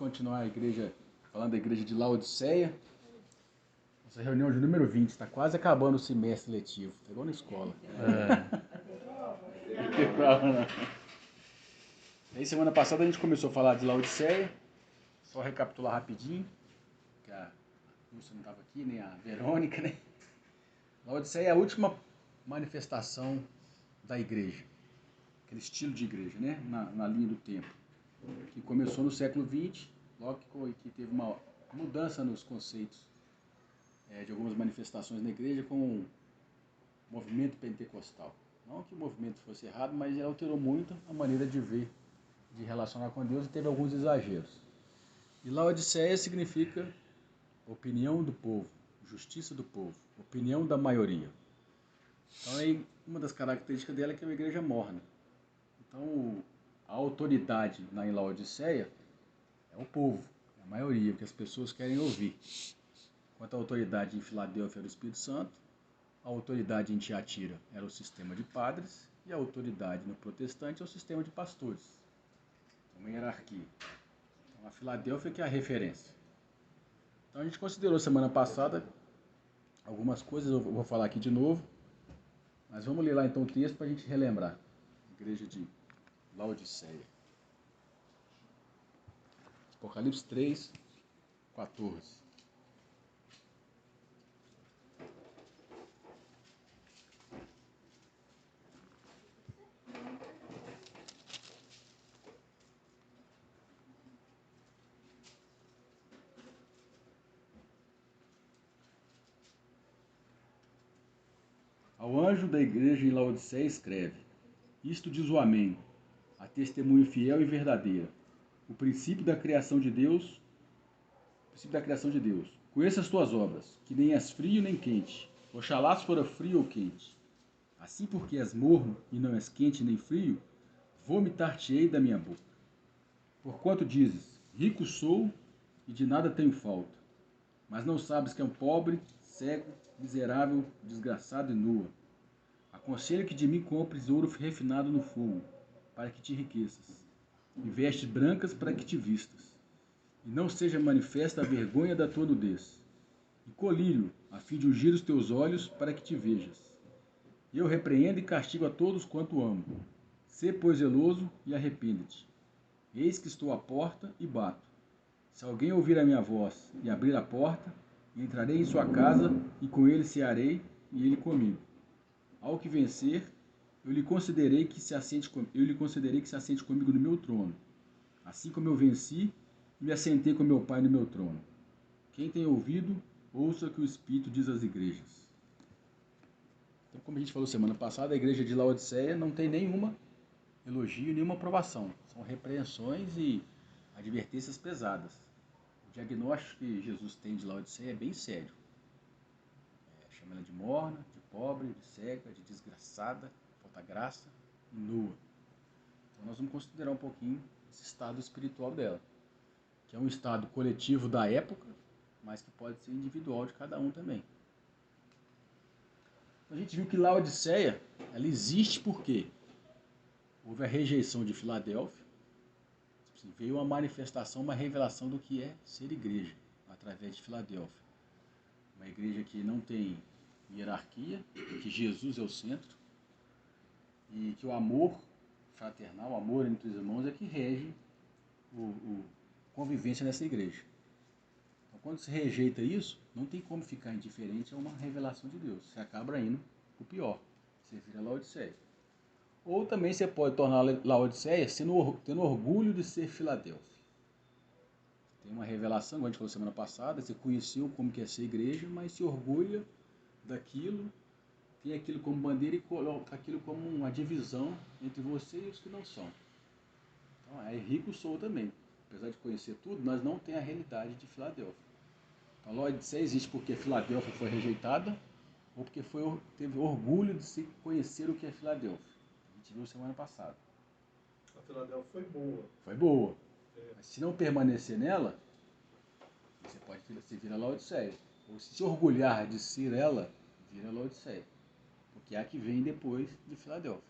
continuar a igreja, falando da igreja de Laodiceia. Nossa reunião de número 20, está quase acabando o semestre letivo, tá igual na escola. Aí semana passada a gente começou a falar de Laodiceia, só recapitular rapidinho, que a Lúcia não estava aqui, nem a Verônica, né? Laodiceia é a última manifestação da igreja, aquele estilo de igreja, né? Na linha do tempo, que começou no século XX, logo que teve uma mudança nos conceitos de algumas manifestações na igreja com o movimento pentecostal. Não que o movimento fosse errado, mas ele alterou muito a maneira de ver, de relacionar com Deus e teve alguns exageros. E Laodiceia significa opinião do povo, justiça do povo, opinião da maioria. Então aí, uma das características dela é que é uma igreja morna. Então a autoridade na Laodiceia é o povo, é a maioria, o que as pessoas querem ouvir. Enquanto a autoridade em Filadélfia era o Espírito Santo, a autoridade em Tiatira era o sistema de padres e a autoridade no protestante é o sistema de pastores. Uma hierarquia. Então a Filadélfia que é a referência. Então a gente considerou semana passada algumas coisas, eu vou falar aqui de novo, mas vamos ler lá então o texto para a gente relembrar. Igreja de Laodiceia. Apocalipse 3, 14. Ao anjo da igreja em Laodiceia escreve: Isto diz o Amém, a testemunha fiel e verdadeira, o princípio da criação de Deus. Conheça as tuas obras, que nem és frio nem quente. Oxalá fora frio ou quente. Assim porque és morno e não és quente nem frio, vomitar-te-ei da minha boca. Porquanto dizes: rico sou e de nada tenho falta, mas não sabes que é um pobre, cego, miserável, desgraçado e nua. Aconselho que de mim compres ouro refinado no fogo, para que te enriqueças, e vestes brancas para que te vistas, e não seja manifesta a vergonha da tua nudez, e colírio, a fim de ungir os teus olhos, para que te vejas. Eu repreendo e castigo a todos quanto amo. Sê, pois, zeloso e arrepende-te. Eis que estou à porta e bato. Se alguém ouvir a minha voz e abrir a porta, entrarei em sua casa e com ele cearei e ele comigo. Ao que vencer, eu lhe concederei que se assente comigo no meu trono, assim como eu venci e me assentei com meu Pai no meu trono. Quem tem ouvido, ouça o que o Espírito diz às igrejas. Então, como a gente falou semana passada, a igreja de Laodiceia não tem nenhuma elogio, nenhuma aprovação. São repreensões e advertências pesadas. O diagnóstico que Jesus tem de Laodiceia é bem sério. Chama ela de morna, de pobre, de cega, de desgraçada, falta graça e nua. Então nós vamos considerar um pouquinho esse estado espiritual dela, que é um estado coletivo da época, mas que pode ser individual de cada um também. A gente viu que Laodiceia, ela existe porque houve a rejeição de Filadélfia, veio uma manifestação, uma revelação do que é ser igreja, através de Filadélfia. Uma igreja que não tem hierarquia, que Jesus é o centro, e que o amor fraternal, o amor entre os irmãos é que rege a convivência nessa igreja. Então, quando se rejeita isso, não tem como ficar indiferente a uma revelação de Deus. Você acaba indo o pior, você vira Laodiceia. Ou também você pode tornar Laodiceia tendo orgulho de ser Filadélfia. Tem uma revelação, como a gente falou semana passada, você conheceu como que é ser igreja, mas se orgulha daquilo, tem aquilo como bandeira e coloca aquilo como uma divisão entre você e os que não são. Então, é rico sou também. Apesar de conhecer tudo, nós não temos a realidade de Filadélfia. Então, Laodiceia existe porque Filadélfia foi rejeitada ou porque teve orgulho de se conhecer o que é Filadélfia. A gente viu semana passada. A Filadélfia foi boa. Foi boa. Mas se não permanecer nela, você vira Laodiceia. Ou se orgulhar de ser ela, vira Laodiceia. Porque é a que vem depois de Filadélfia.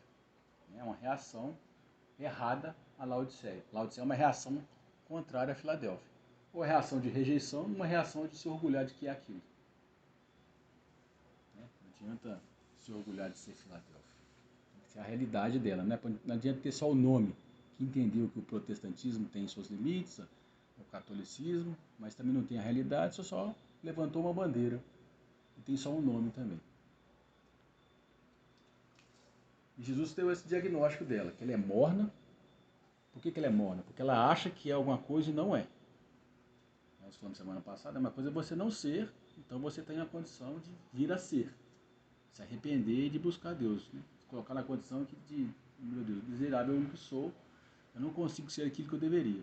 É uma reação errada a Laodiceia. Laodiceia é uma reação contrária a Filadélfia. Ou a reação de rejeição, uma reação de se orgulhar de que é aquilo. Né? Não adianta se orgulhar de ser Filadélfia. Tem que ser a realidade dela. Né? Não adianta ter só o nome, que entendeu que o protestantismo tem seus limites, o catolicismo, mas também não tem a realidade, só levantou uma bandeira. E tem só um nome também. E Jesus deu esse diagnóstico dela, que ela é morna. Por que ela é morna? Porque ela acha que é alguma coisa e não é. Nós falamos semana passada, uma coisa é você não ser, então você tem a condição de vir a ser. Se arrepender e de buscar Deus. Né? Se colocar na condição de, meu Deus, miserável eu que sou, eu não consigo ser aquilo que eu deveria.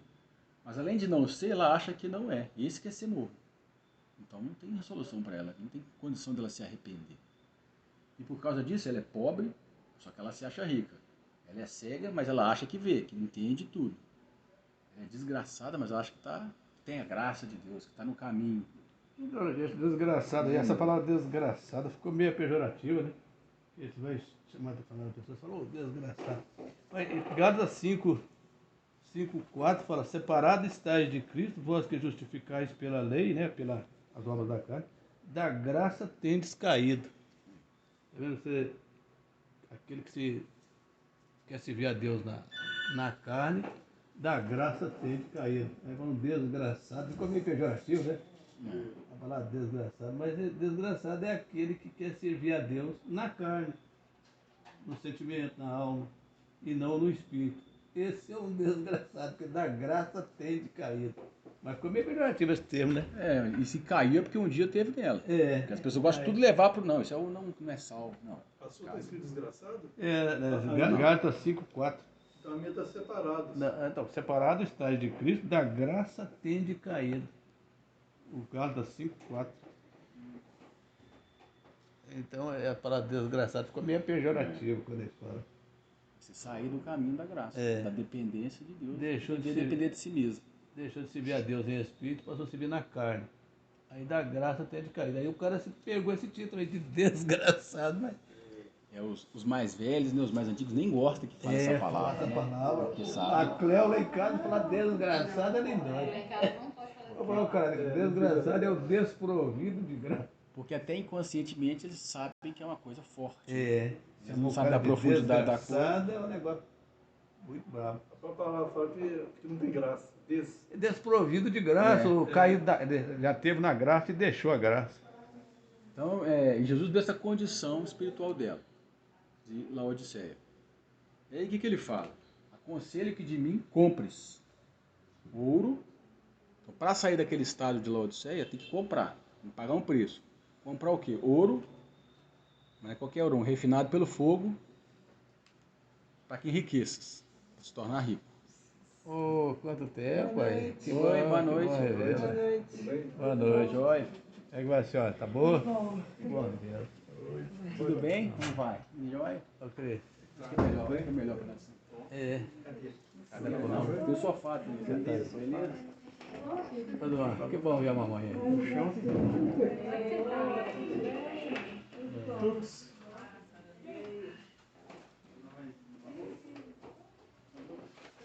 Mas além de não ser, ela acha que não é. Esse que é ser morno. Então não tem solução para ela, não tem condição dela se arrepender. E por causa disso, ela é pobre, só que ela se acha rica. Ela é cega, mas ela acha que vê, que entende tudo. Ela é desgraçada, mas ela acha que tem a graça de Deus, que está no caminho. Então, gente, desgraçado. E essa palavra desgraçada ficou meio pejorativa, né? Você vai chamar a palavra, a pessoa fala, ô, desgraçado. Mas em Gálatas 5:4 fala, separado estáis de Cristo, vós que justificais pela lei, né? Pelas obras da carne, da graça tendes caído. Tá vendo? Aquele que quer servir a Deus na carne, da graça tende caído. Aí fala, desgraçado, ficou meio pejorativo, né? A palavra desgraçado, mas desgraçado é aquele que quer servir a Deus na carne, no sentimento, na alma, e não no espírito. Esse é um desgraçado, porque da graça tem de cair. Mas ficou meio pejorativo esse termo, né? E se caiu é porque um dia teve nela. Porque as pessoas gostam de tudo levar pro não, isso não é salvo, não. A sua está escrito desgraçado? Gálatas 5:4. Então a minha está separada. Então, separado estáis de Cristo, da graça tem de cair. O Gálatas 5:4. Então, a palavra desgraçado ficou meio pejorativo quando eles falam. Você sair do caminho da graça, da dependência de Deus. Deixou de depender de si mesmo. Deixou de servir a Deus em espírito, passou a servir na carne. Aí da graça até de cair. Aí o cara pegou esse título aí de desgraçado, mas... Os mais velhos, né, os mais antigos, nem gostam que fale essa palavra. Essa palavra. Porque sabe. A Cléo lá em casa fala desgraçado, ela nem dói. Eu falo, cara, desgraçado é o desprovido de graça. Porque até inconscientemente eles sabem que é uma coisa forte. Eles não sabem da profundidade da coisa. É um negócio muito bravo. A própria palavra fala que não tem graça. Desprovido de graça, o caído já teve na graça e deixou a graça. Então, Jesus deu essa condição espiritual dela, de Laodiceia. E aí o que ele fala? Aconselho que de mim compres ouro. Então, para sair daquele estado de Laodiceia, tem que comprar, tem que pagar um preço. Comprar o quê? Ouro, não é qualquer ouro, refinado pelo fogo, para que enriqueças, para se tornar rico. Ô, quanto tempo aí? Oi, boa noite. Boa noite. Oi. Como é que vai, senhora? Tá boa? Bom. Bom Deus. Tudo bem? Como vai? Joia? Ok. Acho que é melhor para nós. Tem o sofá, tem beleza? Que bom ver a mamãe aí. No chão.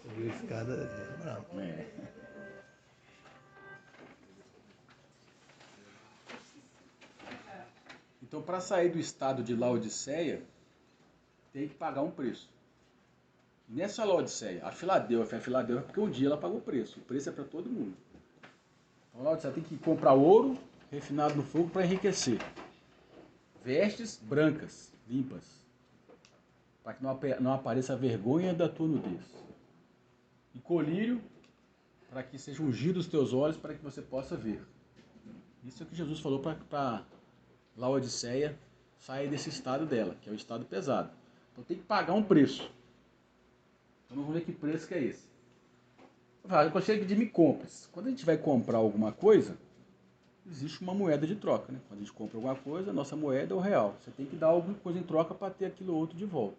Subiu a escada. Bravo. Então, para sair do estado de Laodiceia, tem que pagar um preço. Nessa Laodiceia, a Filadélfia porque um dia ela pagou o preço é para todo mundo. Então, a Laodiceia tem que comprar ouro refinado no fogo para enriquecer. Vestes brancas, limpas, para que não apareça a vergonha da tua nudez. E colírio, para que sejam ungidos os teus olhos, para que você possa ver. Isso é o que Jesus falou para Laodiceia sair desse estado dela, que é o estado pesado. Então tem que pagar um preço. Então vamos ver que preço que é esse. Eu conselho que de me compres. Quando a gente vai comprar alguma coisa, existe uma moeda de troca, né? Quando a gente compra alguma coisa, a nossa moeda é o real. Você tem que dar alguma coisa em troca para ter aquilo outro de volta.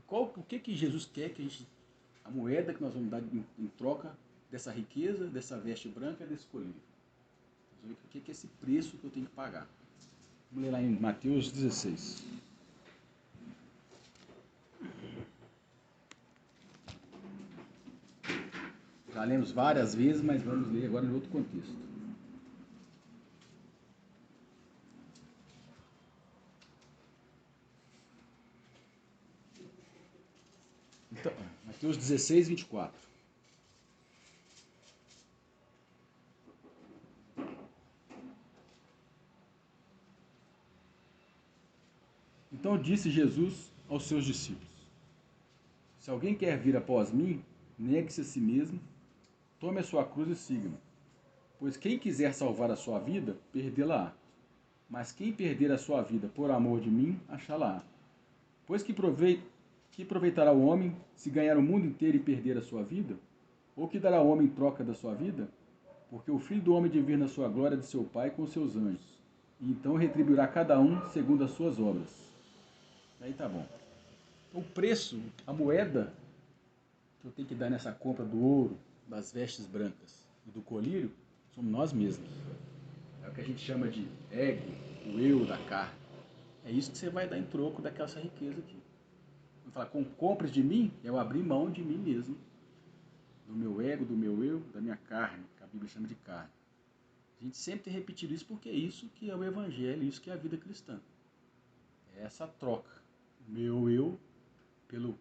O que Jesus quer que a moeda que nós vamos dar em troca dessa riqueza, dessa veste branca, desse colírio? Vamos ver o que é esse preço que eu tenho que pagar. Vamos ler lá em Mateus 16. Já lemos várias vezes, mas vamos ler agora em outro contexto. Então, Mateus 16, 24. Então disse Jesus aos seus discípulos: Se alguém quer vir após mim, negue-se a si mesmo, tome a sua cruz e siga-me. Pois quem quiser salvar a sua vida, perdê-la-á. Mas quem perder a sua vida por amor de mim, achá-la-á. Pois que aproveitará o homem se ganhar o mundo inteiro e perder a sua vida? Ou que dará o homem em troca da sua vida? Porque o Filho do homem de vir na sua glória de seu Pai com seus anjos. E então retribuirá cada um segundo as suas obras. Aí tá bom. O preço, a moeda que eu tenho que dar nessa compra do ouro, das vestes brancas e do colírio, somos nós mesmos. É o que a gente chama de ego, o eu da carne. É isso que você vai dar em troco daquela riqueza aqui. Vou falar, com compras de mim, eu abri mão de mim mesmo. Do meu ego, do meu eu, da minha carne, que a Bíblia chama de carne. A gente sempre tem repetido isso porque é isso que é o Evangelho, isso que é a vida cristã. É essa troca. Meu eu pelo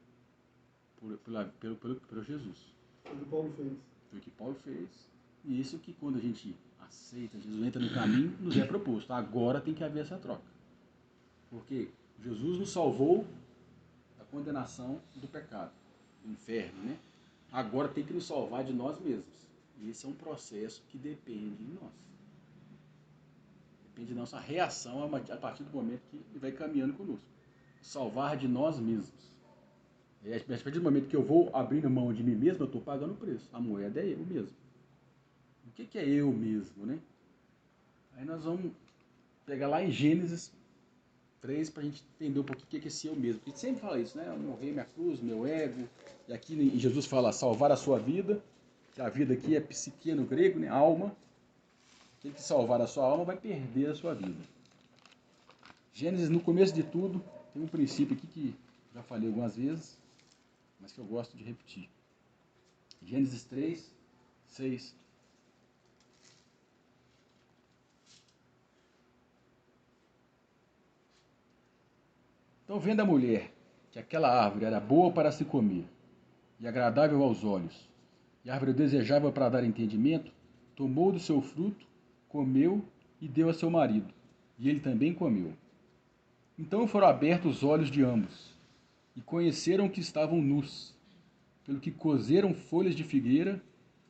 Jesus. Foi o que Paulo fez. Foi o que Paulo fez. E isso que quando a gente aceita, Jesus entra no caminho, nos é proposto. Agora tem que haver essa troca. Porque Jesus nos salvou da condenação do pecado, do inferno, né? Agora tem que nos salvar de nós mesmos. E esse é um processo que depende de nós. Depende da nossa reação a partir do momento que ele vai caminhando conosco. Salvar de nós mesmos. E a partir do momento que eu vou abrindo mão de mim mesmo, eu estou pagando o preço. A moeda é eu mesmo. O que é eu mesmo, né? Aí nós vamos pegar lá em Gênesis 3 para a gente entender um pouquinho o que é esse eu mesmo. A gente sempre fala isso, né? Eu morri, minha cruz, meu ego. E aqui Jesus fala salvar a sua vida. Que a vida aqui é psique no grego, né? Alma. Aquele que salvar a sua alma vai perder a sua vida. Gênesis, no começo de tudo, tem um princípio aqui que já falei algumas vezes, mas que eu gosto de repetir. Gênesis 3, 6. Então, vendo a mulher que aquela árvore era boa para se comer e agradável aos olhos, e árvore desejável para dar entendimento, tomou do seu fruto, comeu e deu a seu marido, e ele também comeu. Então foram abertos os olhos de ambos, e conheceram que estavam nus, pelo que coseram folhas de figueira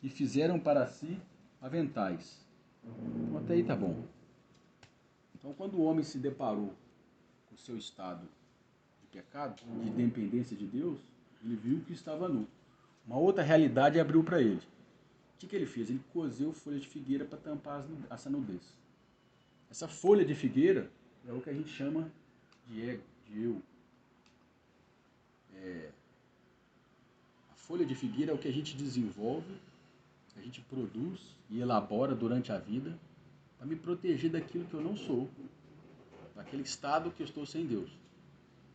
e fizeram para si aventais. Então, até aí tá bom. Então, quando o homem se deparou com o seu estado de pecado, de dependência de Deus, ele viu que estava nu. Uma outra realidade abriu para ele. O que ele fez? Ele cozeu folha de figueira para tampar essa nudez. Essa folha de figueira é o que a gente chama de ego, de eu. A folha de figueira é o que a gente desenvolve, que a gente produz e elabora durante a vida para me proteger daquilo que eu não sou, daquele estado que eu estou sem Deus.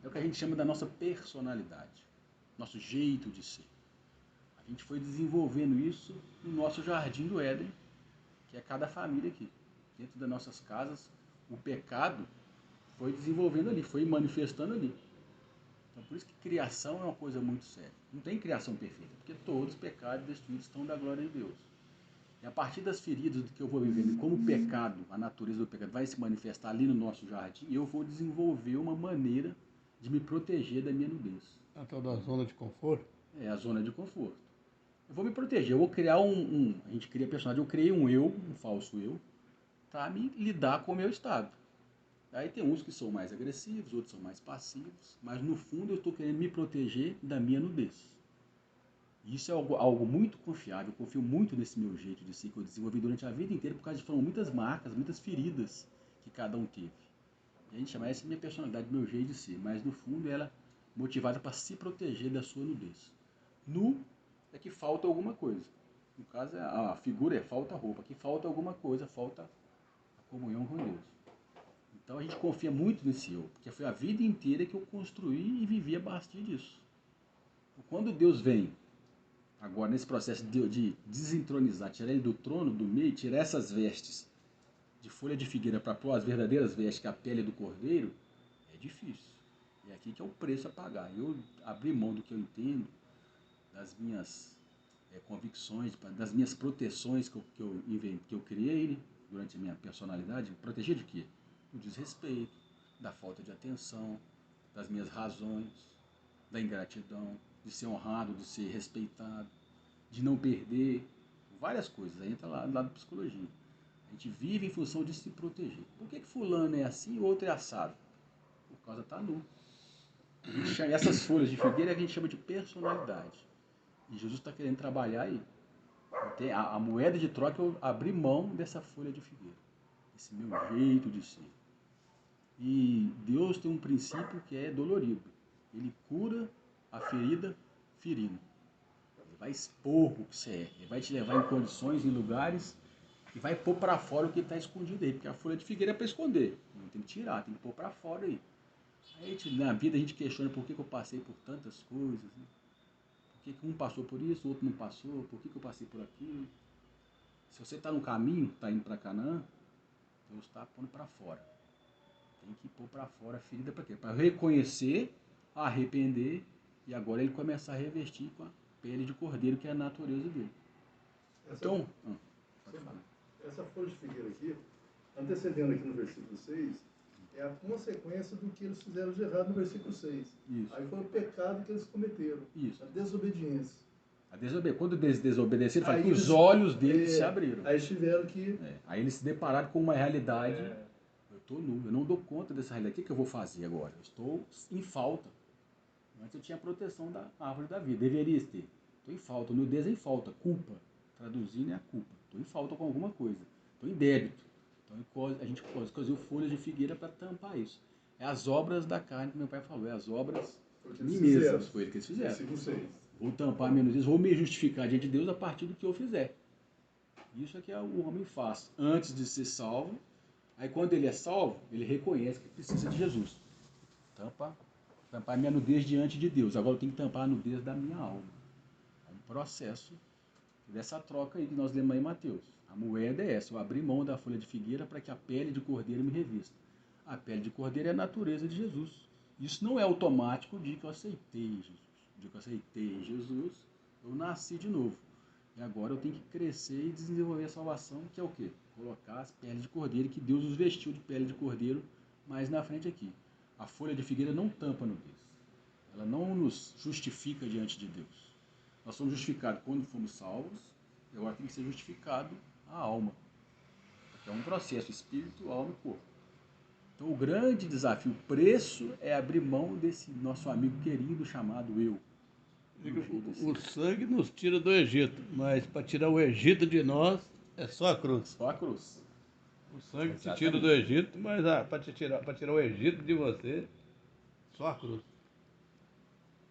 É o que a gente chama da nossa personalidade, nosso jeito de ser. A gente foi desenvolvendo isso no nosso jardim do Éden, que é cada família aqui. Dentro das nossas casas, o pecado foi desenvolvendo ali, foi manifestando ali. Então, por isso que criação é uma coisa muito séria. Não tem criação perfeita, porque todos os pecados destruídos estão da glória de Deus. E a partir das feridas do que eu vou vivendo, como o pecado, a natureza do pecado vai se manifestar ali no nosso jardim, eu vou desenvolver uma maneira de me proteger da minha nudez. A tal da zona de conforto? É a zona de conforto. Eu vou me proteger, eu vou criar a gente cria personagem, eu criei um eu, um falso eu, para me lidar com o meu estado. Aí tem uns que são mais agressivos, outros são mais passivos, mas no fundo eu estou querendo me proteger da minha nudez. Isso é algo muito confiável, eu confio muito nesse meu jeito de ser que eu desenvolvi durante a vida inteira, por causa de foram muitas marcas, muitas feridas que cada um teve. E a gente chama essa minha personalidade, meu jeito de ser, mas no fundo ela é motivada para se proteger da sua nudez. Nu é que falta alguma coisa. No caso, a figura é falta roupa, aqui falta alguma coisa, falta a comunhão com Deus. Então a gente confia muito nesse eu, porque foi a vida inteira que eu construí e vivi a partir disso. Quando Deus vem Agora, nesse processo de desentronizar, tirar ele do trono, do meio, tirar essas vestes de folha de figueira para pôr as verdadeiras vestes, que é a pele do cordeiro, é difícil. É aqui que é o preço a pagar. Eu abri mão do que eu entendo, das minhas convicções, das minhas proteções que eu criei, né, durante a minha personalidade. Proteger de quê? Do desrespeito, da falta de atenção, das minhas razões, da ingratidão, de ser honrado, de ser respeitado, de não perder, várias coisas. Aí entra lá da psicologia. A gente vive em função de se proteger. Por que fulano é assim e o outro é assado? Por causa tá nu. Essas folhas de figueira a gente chama de personalidade. E Jesus está querendo trabalhar aí. A moeda de troca é eu abrir mão dessa folha de figueira. Esse meu jeito de ser. E Deus tem um princípio que é dolorido. Ele cura a ferida ferindo. Ele vai expor o que você é. Ele vai te levar em condições, em lugares, e vai pôr para fora o que está escondido aí. Porque a folha de figueira é para esconder. Não tem que tirar, tem que pôr para fora aí. Aí na vida a gente questiona por que eu passei por tantas coisas. Né? Por que um passou por isso, o outro não passou? Por que eu passei por aquilo? Se você está no caminho, está indo para Canaã, Deus está pondo para fora. Tem que pôr para fora a ferida para quê? Para reconhecer, arrepender e agora ele começar a revestir com a pele de cordeiro, que é a natureza dele. Então, pode falar. Essa folha de figueira aqui, antecedendo aqui no versículo 6, é a consequência do que eles fizeram de errado no versículo 6. Isso. Aí foi o pecado que eles cometeram. Isso. A desobediência. Quando eles desobedeceram, ele fala que eles, os olhos deles se abriram. Aí tiveram que... Aí eles se depararam com uma realidade. Eu estou nu, eu não dou conta dessa realidade. O que eu vou fazer agora? Eu estou em falta. Antes eu tinha a proteção da árvore da vida. Deveria ter. Estou em falta. Nudez é em falta. Culpa. Traduzindo é a culpa. Estou em falta com alguma coisa. Estou em débito. Então a gente cozeu folhas de figueira para tampar isso. É as obras da carne que meu pai falou. É as obras de mim mesmas. Foi o que eles fizeram. Versículo 6. Vou tampar minha nudez. Vou me justificar diante de Deus a partir do que eu fizer. Isso é que o homem faz. Antes de ser salvo. Aí quando ele é salvo, ele reconhece que precisa de Jesus. Tampar minha nudez diante de Deus. Agora eu tenho que tampar a nudez da minha alma. É um processo dessa troca aí que nós lemos aí em Mateus. A moeda é essa, eu abri mão da folha de figueira para que a pele de cordeiro me revista. A pele de cordeiro é a natureza de Jesus. Isso não é automático de que eu aceitei Jesus. De que eu aceitei Jesus, eu nasci de novo. E agora eu tenho que crescer e desenvolver a salvação, que é o quê? Colocar as peles de cordeiro, que Deus os vestiu de pele de cordeiro, mais na frente aqui. A folha de figueira não tampa a nudez. Ela não nos justifica diante de Deus. Nós somos justificados quando fomos salvos, e agora tem que ser justificado a alma. Porque é um processo, espírito, alma e corpo. Então o grande desafio, o preço é abrir mão desse nosso amigo querido chamado eu. O sangue nos tira do Egito, mas para tirar o Egito de nós é só a cruz. Só a cruz. O sangue te tira do Egito, mas para tirar o Egito de você, só a cruz.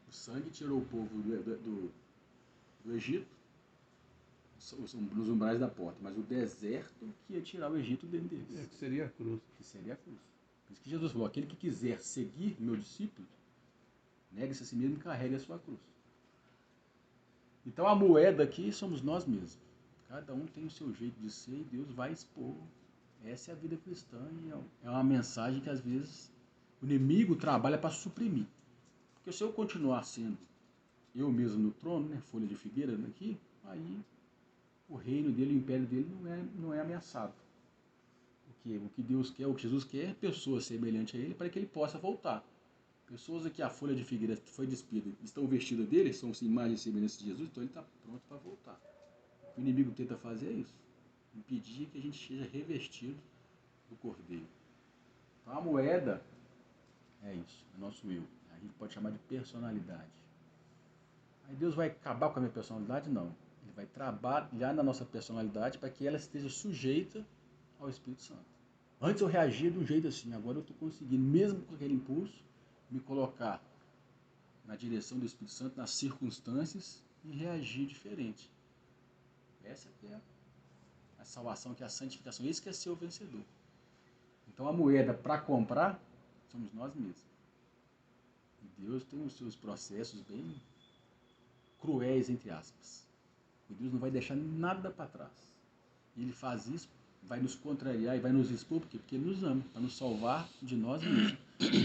O sangue tirou o povo do Egito, nos umbrais da porta, mas o deserto que ia tirar o Egito dentro deles. É que seria a cruz. Que seria a cruz. Por isso que Jesus falou, aquele que quiser seguir meu discípulo, negue-se a si mesmo e carregue a sua cruz. Então a moeda aqui somos nós mesmos. Cada um tem o seu jeito de ser e Deus vai expor. Essa é a vida cristã e é uma mensagem que às vezes o inimigo trabalha para suprimir. Porque se eu continuar sendo eu mesmo no trono, né, folha de figueira aqui, aí o reino dele, o império dele não é ameaçado. O que Deus quer, o que Jesus quer é pessoas semelhantes a ele para que ele possa voltar. Pessoas que a folha de figueira foi despida, estão vestidas dele, são imagens e semelhanças de Jesus, então ele está pronto para voltar. O inimigo tenta fazer isso, impedir que a gente seja revestido do cordeiro. Então a moeda é isso, é nosso eu. A gente pode chamar de personalidade. Aí Deus vai acabar com a minha personalidade? Não. Ele vai trabalhar na nossa personalidade para que ela esteja sujeita ao Espírito Santo. Antes eu reagia de um jeito assim, agora eu estou conseguindo, mesmo com aquele impulso, me colocar na direção do Espírito Santo, nas circunstâncias, e reagir diferente. Essa que é a salvação, que é a santificação. Isso que é ser o vencedor. Então a moeda para comprar somos nós mesmos. E Deus tem os seus processos bem cruéis, entre aspas. E Deus não vai deixar nada para trás. E Ele faz isso, vai nos contrariar e vai nos expor, por quê? Porque Ele nos ama, para nos salvar de nós mesmos.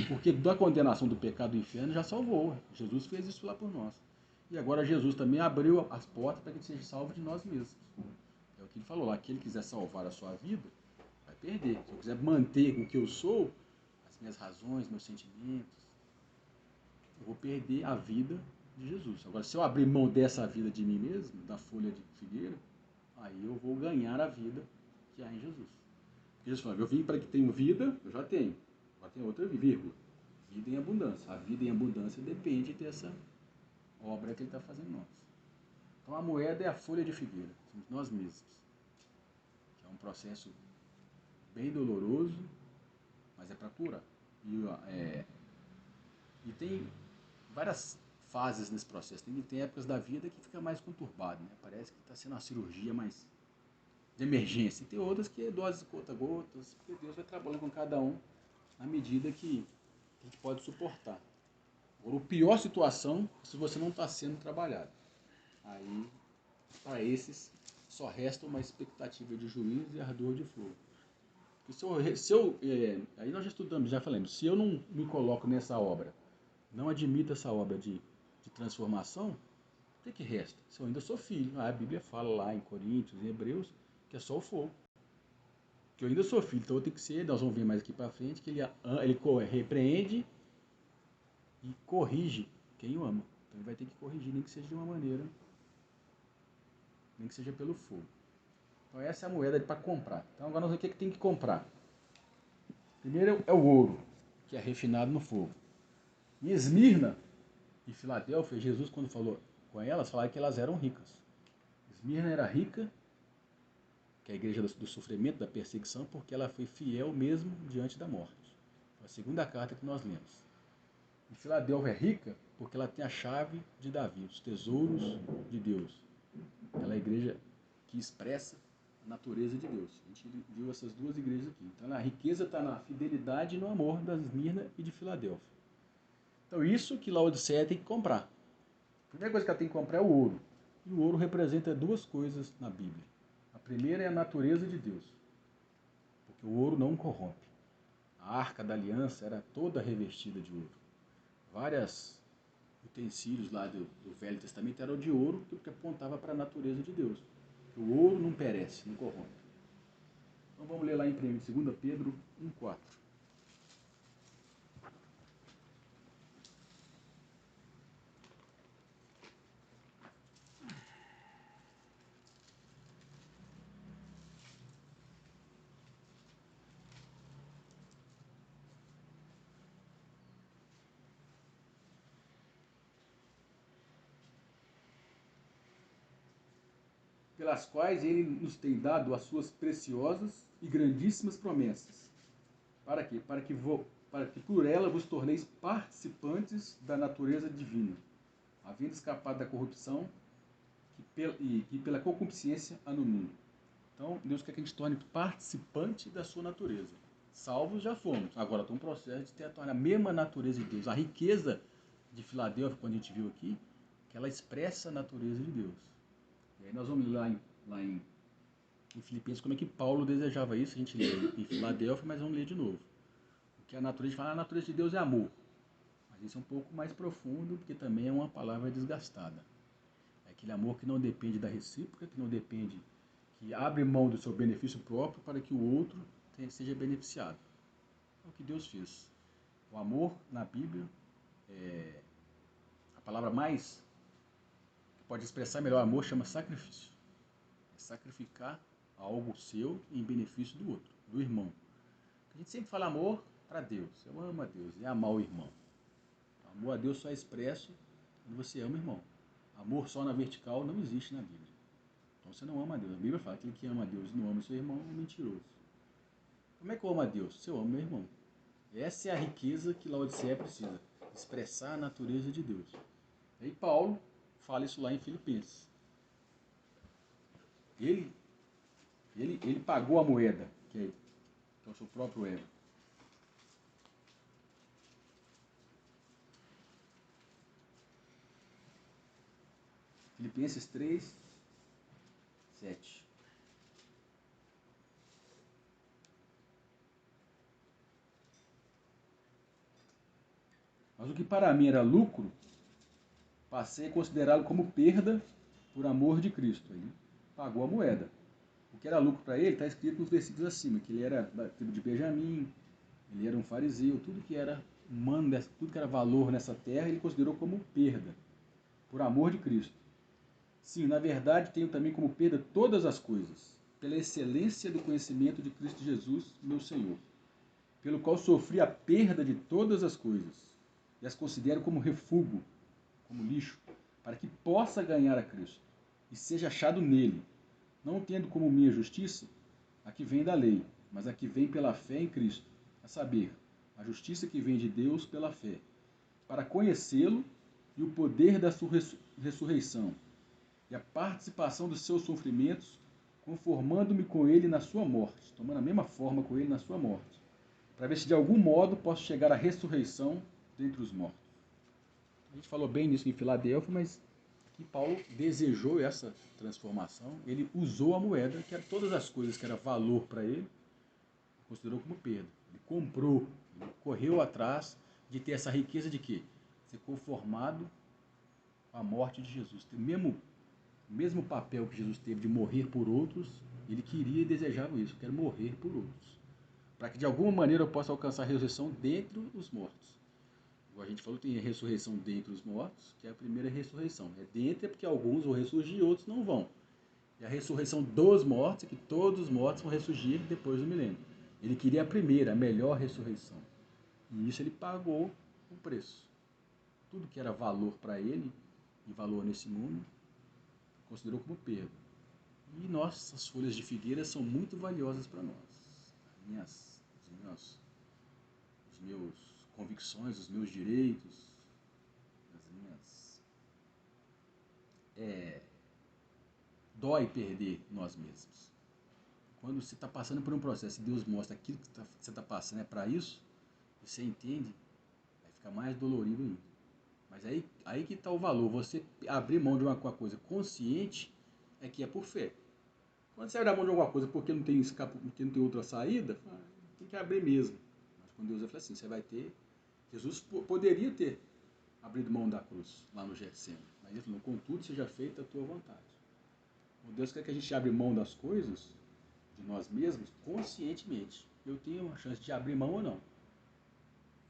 Porque da condenação do pecado do inferno já salvou. Jesus fez isso lá por nós. E agora Jesus também abriu as portas para que a gente seja salvo de nós mesmos. É o que Ele falou lá, que Ele quiser salvar a sua vida, vai perder. Se eu quiser manter o que eu sou, as minhas razões, meus sentimentos, eu vou perder a vida de Jesus. Agora, se eu abrir mão dessa vida de mim mesmo, da folha de figueira, aí eu vou ganhar a vida que há em Jesus. Porque Jesus falou, eu vim para que tenham vida, eu já tenho. Agora tem outra vírgula. Vida em abundância. A vida em abundância depende dessa obra que Ele está fazendo em nós. Então a moeda é a folha de figueira, somos nós mesmos. Que é um processo bem doloroso, mas é para curar. E tem várias fases nesse processo. Tem épocas da vida que fica mais conturbado, né? Parece que está sendo uma cirurgia mais de emergência. E tem outras que é doses gota-gotas, porque Deus vai trabalhando com cada um na medida que a gente pode suportar. Agora, a pior situação é se você não está sendo trabalhado. Aí, para esses, só resta uma expectativa de juízo e ardor de fogo. Aí nós já estudamos, já falamos, se eu não me coloco nessa obra, não admito essa obra de transformação, o que resta? Se eu ainda sou filho, a Bíblia fala lá em Coríntios, em Hebreus, que é só o fogo. Que eu ainda sou filho, então eu tenho que ser, nós vamos ver mais aqui para frente, que ele repreende e corrige quem o ama. Então ele vai ter que corrigir, nem que seja de uma maneira, nem que seja pelo fogo. Então essa é a moeda para comprar. Então agora nós vamos ver o que tem que comprar. Primeiro é o ouro, que é refinado no fogo. E Esmirna e Filadélfia, Jesus quando falou com elas, falava que elas eram ricas. Esmirna era rica, que é a igreja do sofrimento, da perseguição, porque ela foi fiel mesmo diante da morte. Foi a segunda carta que nós lemos. E Filadélfia é rica porque ela tem a chave de Davi, os tesouros de Deus. Ela é a igreja que expressa a natureza de Deus. A gente viu essas duas igrejas aqui. Então a riqueza está na fidelidade e no amor da Esmirna e de Filadélfia. Então isso que Laodiceia tem que comprar. A primeira coisa que ela tem que comprar é o ouro. E o ouro representa duas coisas na Bíblia. A primeira é a natureza de Deus. Porque o ouro não corrompe. A arca da aliança era toda revestida de ouro. Vários utensílios lá do Velho Testamento eram de ouro, porque apontava para a natureza de Deus. O ouro não perece, não corrompe. Então vamos ler lá em 2 Pedro 1,4. Pelas quais ele nos tem dado as suas preciosas e grandíssimas promessas. Para quê? Para que por ela vos torneis participantes da natureza divina, havendo escapado da corrupção que pela concupiscência há no mundo. Então, Deus quer que a gente torne participante da sua natureza. Salvos já fomos, agora está um processo de ter a mesma natureza de Deus. A riqueza de Filadélfia, quando a gente viu aqui, que ela expressa a natureza de Deus. E aí nós vamos ler lá em Filipenses como é que Paulo desejava isso. A gente lê em Filadélfia, mas vamos ler de novo. Porque a natureza, a natureza de Deus é amor. Mas isso é um pouco mais profundo, porque também é uma palavra desgastada. É aquele amor que não depende da recíproca, que não depende, que abre mão do seu benefício próprio para que o outro seja beneficiado. É o que Deus fez. O amor na Bíblia é a palavra mais pode expressar melhor amor, chama sacrifício. É sacrificar algo seu em benefício do outro, do irmão. A gente sempre fala amor para Deus. Eu amo a Deus e amar o irmão. Amor a Deus só é expresso quando você ama o irmão. Amor só na vertical não existe na Bíblia. Então você não ama a Deus. A Bíblia fala que aquele que ama a Deus e não ama o seu irmão é mentiroso. Como é que eu amo a Deus? Se eu amo meu irmão. Essa é a riqueza que Laodiceia precisa. Expressar a natureza de Deus. E aí Paulo fala isso lá em Filipenses. Ele pagou a moeda, que é o seu próprio ego. Filipenses 3, 7. Mas o que para mim era lucro, passei a considerá-lo como perda por amor de Cristo. Ele pagou a moeda. O que era lucro para ele está escrito nos versículos acima, que ele era da tribo de Benjamim, ele era um fariseu, tudo que era humano, tudo que era valor nessa terra, ele considerou como perda, por amor de Cristo. Sim, na verdade, tenho também como perda todas as coisas, pela excelência do conhecimento de Cristo Jesus, meu Senhor, pelo qual sofri a perda de todas as coisas, e as considero como refúgio, como lixo, para que possa ganhar a Cristo, e seja achado nele, não tendo como minha justiça a que vem da lei, mas a que vem pela fé em Cristo, a saber, a justiça que vem de Deus pela fé, para conhecê-lo e o poder da sua ressurreição, e a participação dos seus sofrimentos, conformando-me com ele na sua morte, tomando a mesma forma com ele na sua morte, para ver se de algum modo posso chegar à ressurreição dentre os mortos. A gente falou bem nisso em Filadélfia, mas que Paulo desejou essa transformação, ele usou a moeda, que era todas as coisas que era valor para ele, considerou como perda. Ele comprou, ele correu atrás de ter essa riqueza de quê? Ser conformado com a morte de Jesus. Ter o mesmo papel que Jesus teve de morrer por outros, ele queria e desejava isso, eu quero morrer por outros. Para que de alguma maneira eu possa alcançar a ressurreição dentre os mortos. A gente falou que tem a ressurreição dentre os mortos, que é a primeira ressurreição. É dentre porque alguns vão ressurgir e outros não vão. E a ressurreição dos mortos é que todos os mortos vão ressurgir depois do milênio. Ele queria a primeira, a melhor ressurreição. E isso ele pagou o preço. Tudo que era valor para ele, e valor nesse mundo, considerou como perda. E nossas folhas de figueira são muito valiosas para nós. Os meus convicções, os meus direitos, dói perder nós mesmos. Quando você está passando por um processo e Deus mostra aquilo que você está passando é para isso, você entende, vai ficar mais dolorido ainda. Mas aí que está o valor. Você abrir mão de uma coisa consciente é que é por fé. Quando você abre mão de alguma coisa porque não tem escape, porque não tem outra saída, tem que abrir mesmo. Mas quando Deus vai falar assim, você vai ter... Jesus poderia ter abrido mão da cruz lá no Getsemane. Mas ele falou, contudo seja feita a tua vontade. O Deus quer que a gente abra mão das coisas, de nós mesmos, conscientemente. Eu tenho uma chance de abrir mão ou não.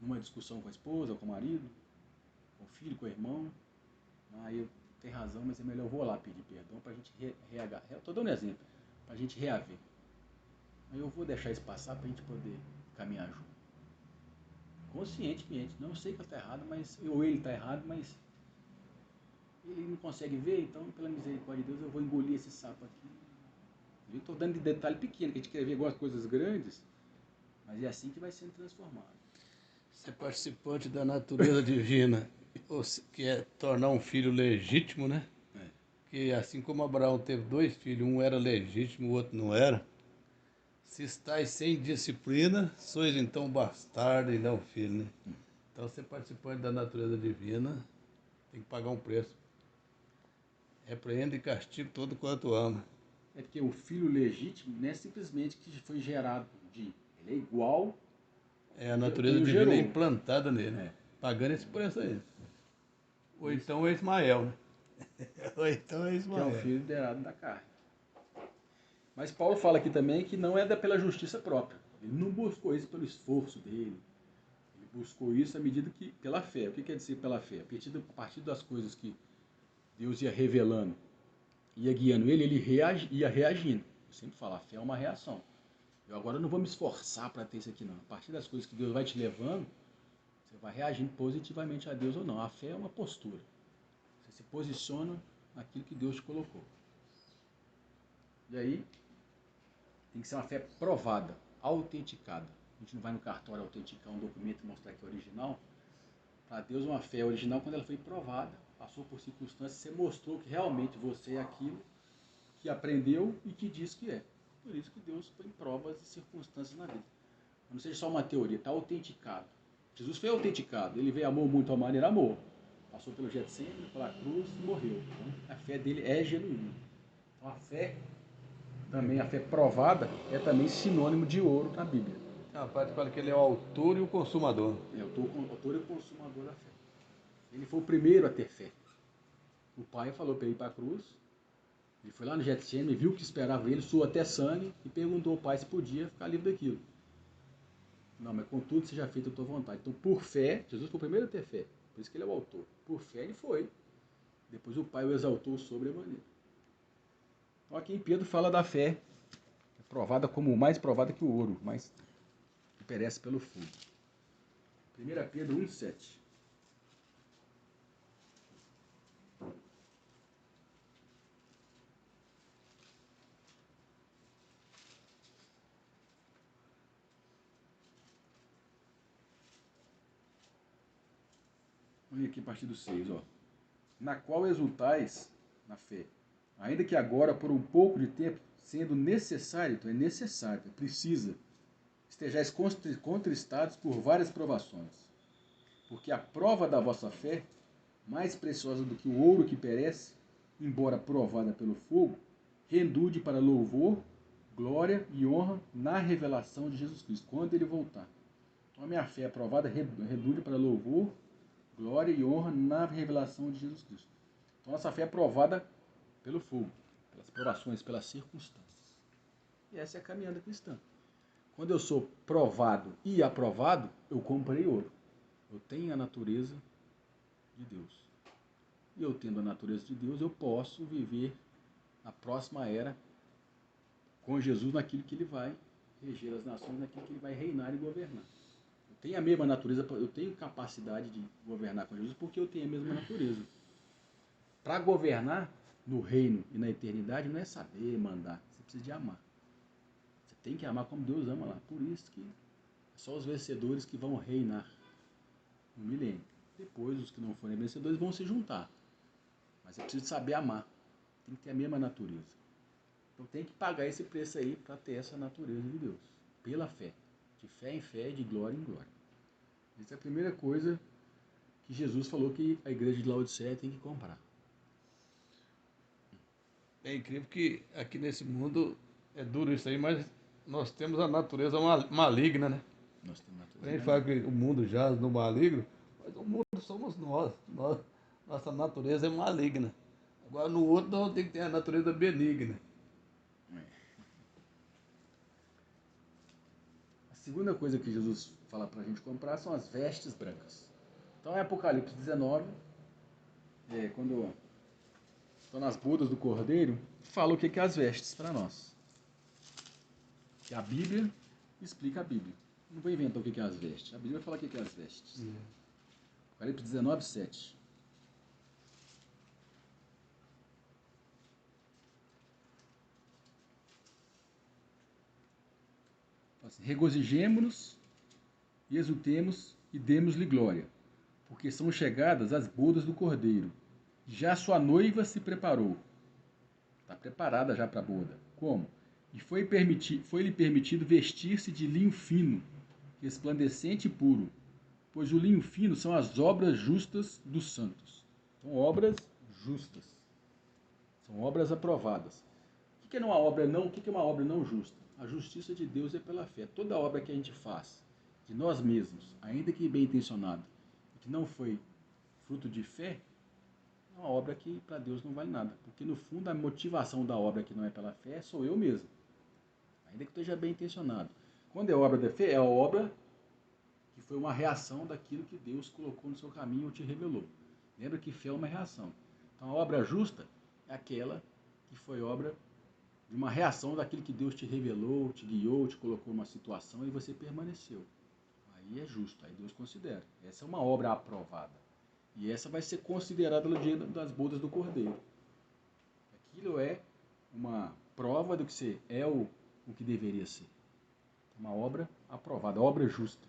Numa discussão com a esposa, com o marido, com o filho, com o irmão. Eu tenho razão, mas é melhor eu vou lá pedir perdão para a gente reagar. Estou dando um exemplo, para a gente reaver. Aí eu vou deixar isso passar para a gente poder caminhar junto. Conscientemente, não sei que eu estou errado, ou ele está errado, mas ele não consegue ver, então pela misericórdia de Deus eu vou engolir esse sapo aqui. Eu estou dando de detalhe pequeno, que a gente quer ver algumas coisas grandes, mas é assim que vai sendo transformado. Ser participante da natureza divina, que é tornar um filho legítimo, né? Que assim como Abraão teve 2 filhos, um era legítimo, o outro não era. Se estáis sem disciplina, sois então bastardo e não filho, né? Então, ser participante da natureza divina tem que pagar um preço. Repreende e castiga todo quanto ama. É porque o filho legítimo não é simplesmente que foi gerado ele é igual. A natureza divina é implantada nele, pagando esse preço aí. Ou Isso. então é Ismael, né? Ou então é Ismael. Que é o filho gerado da carne. Mas Paulo fala aqui também que não é pela justiça própria. Ele não buscou isso pelo esforço dele. Ele buscou isso à medida que, pela fé. O que quer dizer pela fé? A partir das coisas que Deus ia revelando, ia guiando ele ia reagindo. Eu sempre falo, a fé é uma reação. Eu agora não vou me esforçar para ter isso aqui não. A partir das coisas que Deus vai te levando, você vai reagindo positivamente a Deus ou não. A fé é uma postura. Você se posiciona naquilo que Deus te colocou. E aí, tem que ser uma fé provada, autenticada. A gente não vai no cartório autenticar um documento e mostrar que é original. Para Deus, uma fé original quando ela foi provada, passou por circunstâncias, você mostrou que realmente você é aquilo que aprendeu e que diz que é. Por isso que Deus põe provas e circunstâncias na vida. Não seja só uma teoria, está autenticado. Jesus foi autenticado, ele veio, amou muito a amar, ele amou. passou pelo Getsemane, pela cruz e morreu. Então, a fé dele é genuína. Então, a fé, também a fé provada, é também sinônimo de ouro na Bíblia. Tem uma parte que fala que ele é o autor e o consumador. É o autor e o consumador da fé. Ele foi o primeiro a ter fé. O pai falou para ele ir para a cruz. Ele foi lá no Getsemane, viu que esperava ele, suou até sangue e perguntou ao pai se podia ficar livre daquilo. Não, mas contudo seja feita a tua vontade. Então, por fé, Jesus foi o primeiro a ter fé. Por isso que ele é o autor. Por fé ele foi. Depois o pai o exaltou sobremaneira. Então aqui em Pedro fala da fé, provada como mais provada que o ouro, mas que perece pelo fogo. 1 Pedro 1,7. Olha aqui a partir do 6, ó. Na qual exultais na fé, ainda que agora, por um pouco de tempo, sendo necessário, então é necessário, precisa, estejais contristados por várias provações. Porque a prova da vossa fé, mais preciosa do que o ouro que perece, embora provada pelo fogo, rendude para louvor, glória e honra na revelação de Jesus Cristo, quando ele voltar. Então a minha fé é provada, rendude para louvor, glória e honra na revelação de Jesus Cristo. Então nossa fé é provada pelo fogo, pelas provações, pelas circunstâncias. E essa é a caminhada cristã. Quando eu sou provado e aprovado, eu comprei ouro. Eu tenho a natureza de Deus. E eu tendo a natureza de Deus, eu posso viver a próxima era com Jesus naquilo que ele vai reger as nações, naquilo que ele vai reinar e governar. Eu tenho a mesma natureza, eu tenho capacidade de governar com Jesus porque eu tenho a mesma natureza. Para governar no reino e na eternidade não é saber mandar, você precisa de amar. Você tem que amar como Deus ama lá. Por isso que é só os vencedores que vão reinar no milênio. Depois os que não forem vencedores vão se juntar. Mas é preciso saber amar. Tem que ter a mesma natureza. Então tem que pagar esse preço aí para ter essa natureza de Deus. Pela fé. De fé em fé, de glória em glória. Essa é a primeira coisa que Jesus falou que a igreja de Laodiceia tem que comprar. É incrível que aqui nesse mundo é duro isso aí, mas nós temos a natureza maligna, né? Nós temos A natureza. gente fala que o mundo jaz no maligno, mas o mundo somos nós. Nossa natureza é maligna. Agora no outro nós temos que ter a natureza benigna. A segunda coisa que Jesus fala para a gente comprar são as vestes brancas. Então em Apocalipse 19, quando estão nas bodas do Cordeiro, fala o que é as vestes para nós. Que a Bíblia explica a Bíblia. Não vou inventar o que é as vestes. A Bíblia vai falar o que é as vestes. Apocalipse 19, 7. Assim, regozijemo-nos e exultemos e demos-lhe glória, porque são chegadas as bodas do Cordeiro. Já sua noiva se preparou. Está preparada já para a boda. Como? E foi-lhe permitido vestir-se de linho fino, resplandecente e puro, pois o linho fino são as obras justas dos santos. São obras justas. São obras aprovadas. O que é uma obra não? O que é uma obra não justa? A justiça de Deus é pela fé. Toda obra que a gente faz de nós mesmos, ainda que bem intencionada, que não foi fruto de fé, é uma obra que para Deus não vale nada. Porque no fundo a motivação da obra que não é pela fé sou eu mesmo. Ainda que esteja bem intencionado. Quando é obra da fé, é a obra que foi uma reação daquilo que Deus colocou no seu caminho ou te revelou. Lembra que fé é uma reação. Então a obra justa é aquela que foi obra de uma reação daquilo que Deus te revelou, te guiou, te colocou numa situação e você permaneceu. Aí é justo, aí Deus considera. Essa é uma obra aprovada. E essa vai ser considerada no dia das bodas do Cordeiro. Aquilo é uma prova do que você é o que deveria ser. Uma obra aprovada, obra justa.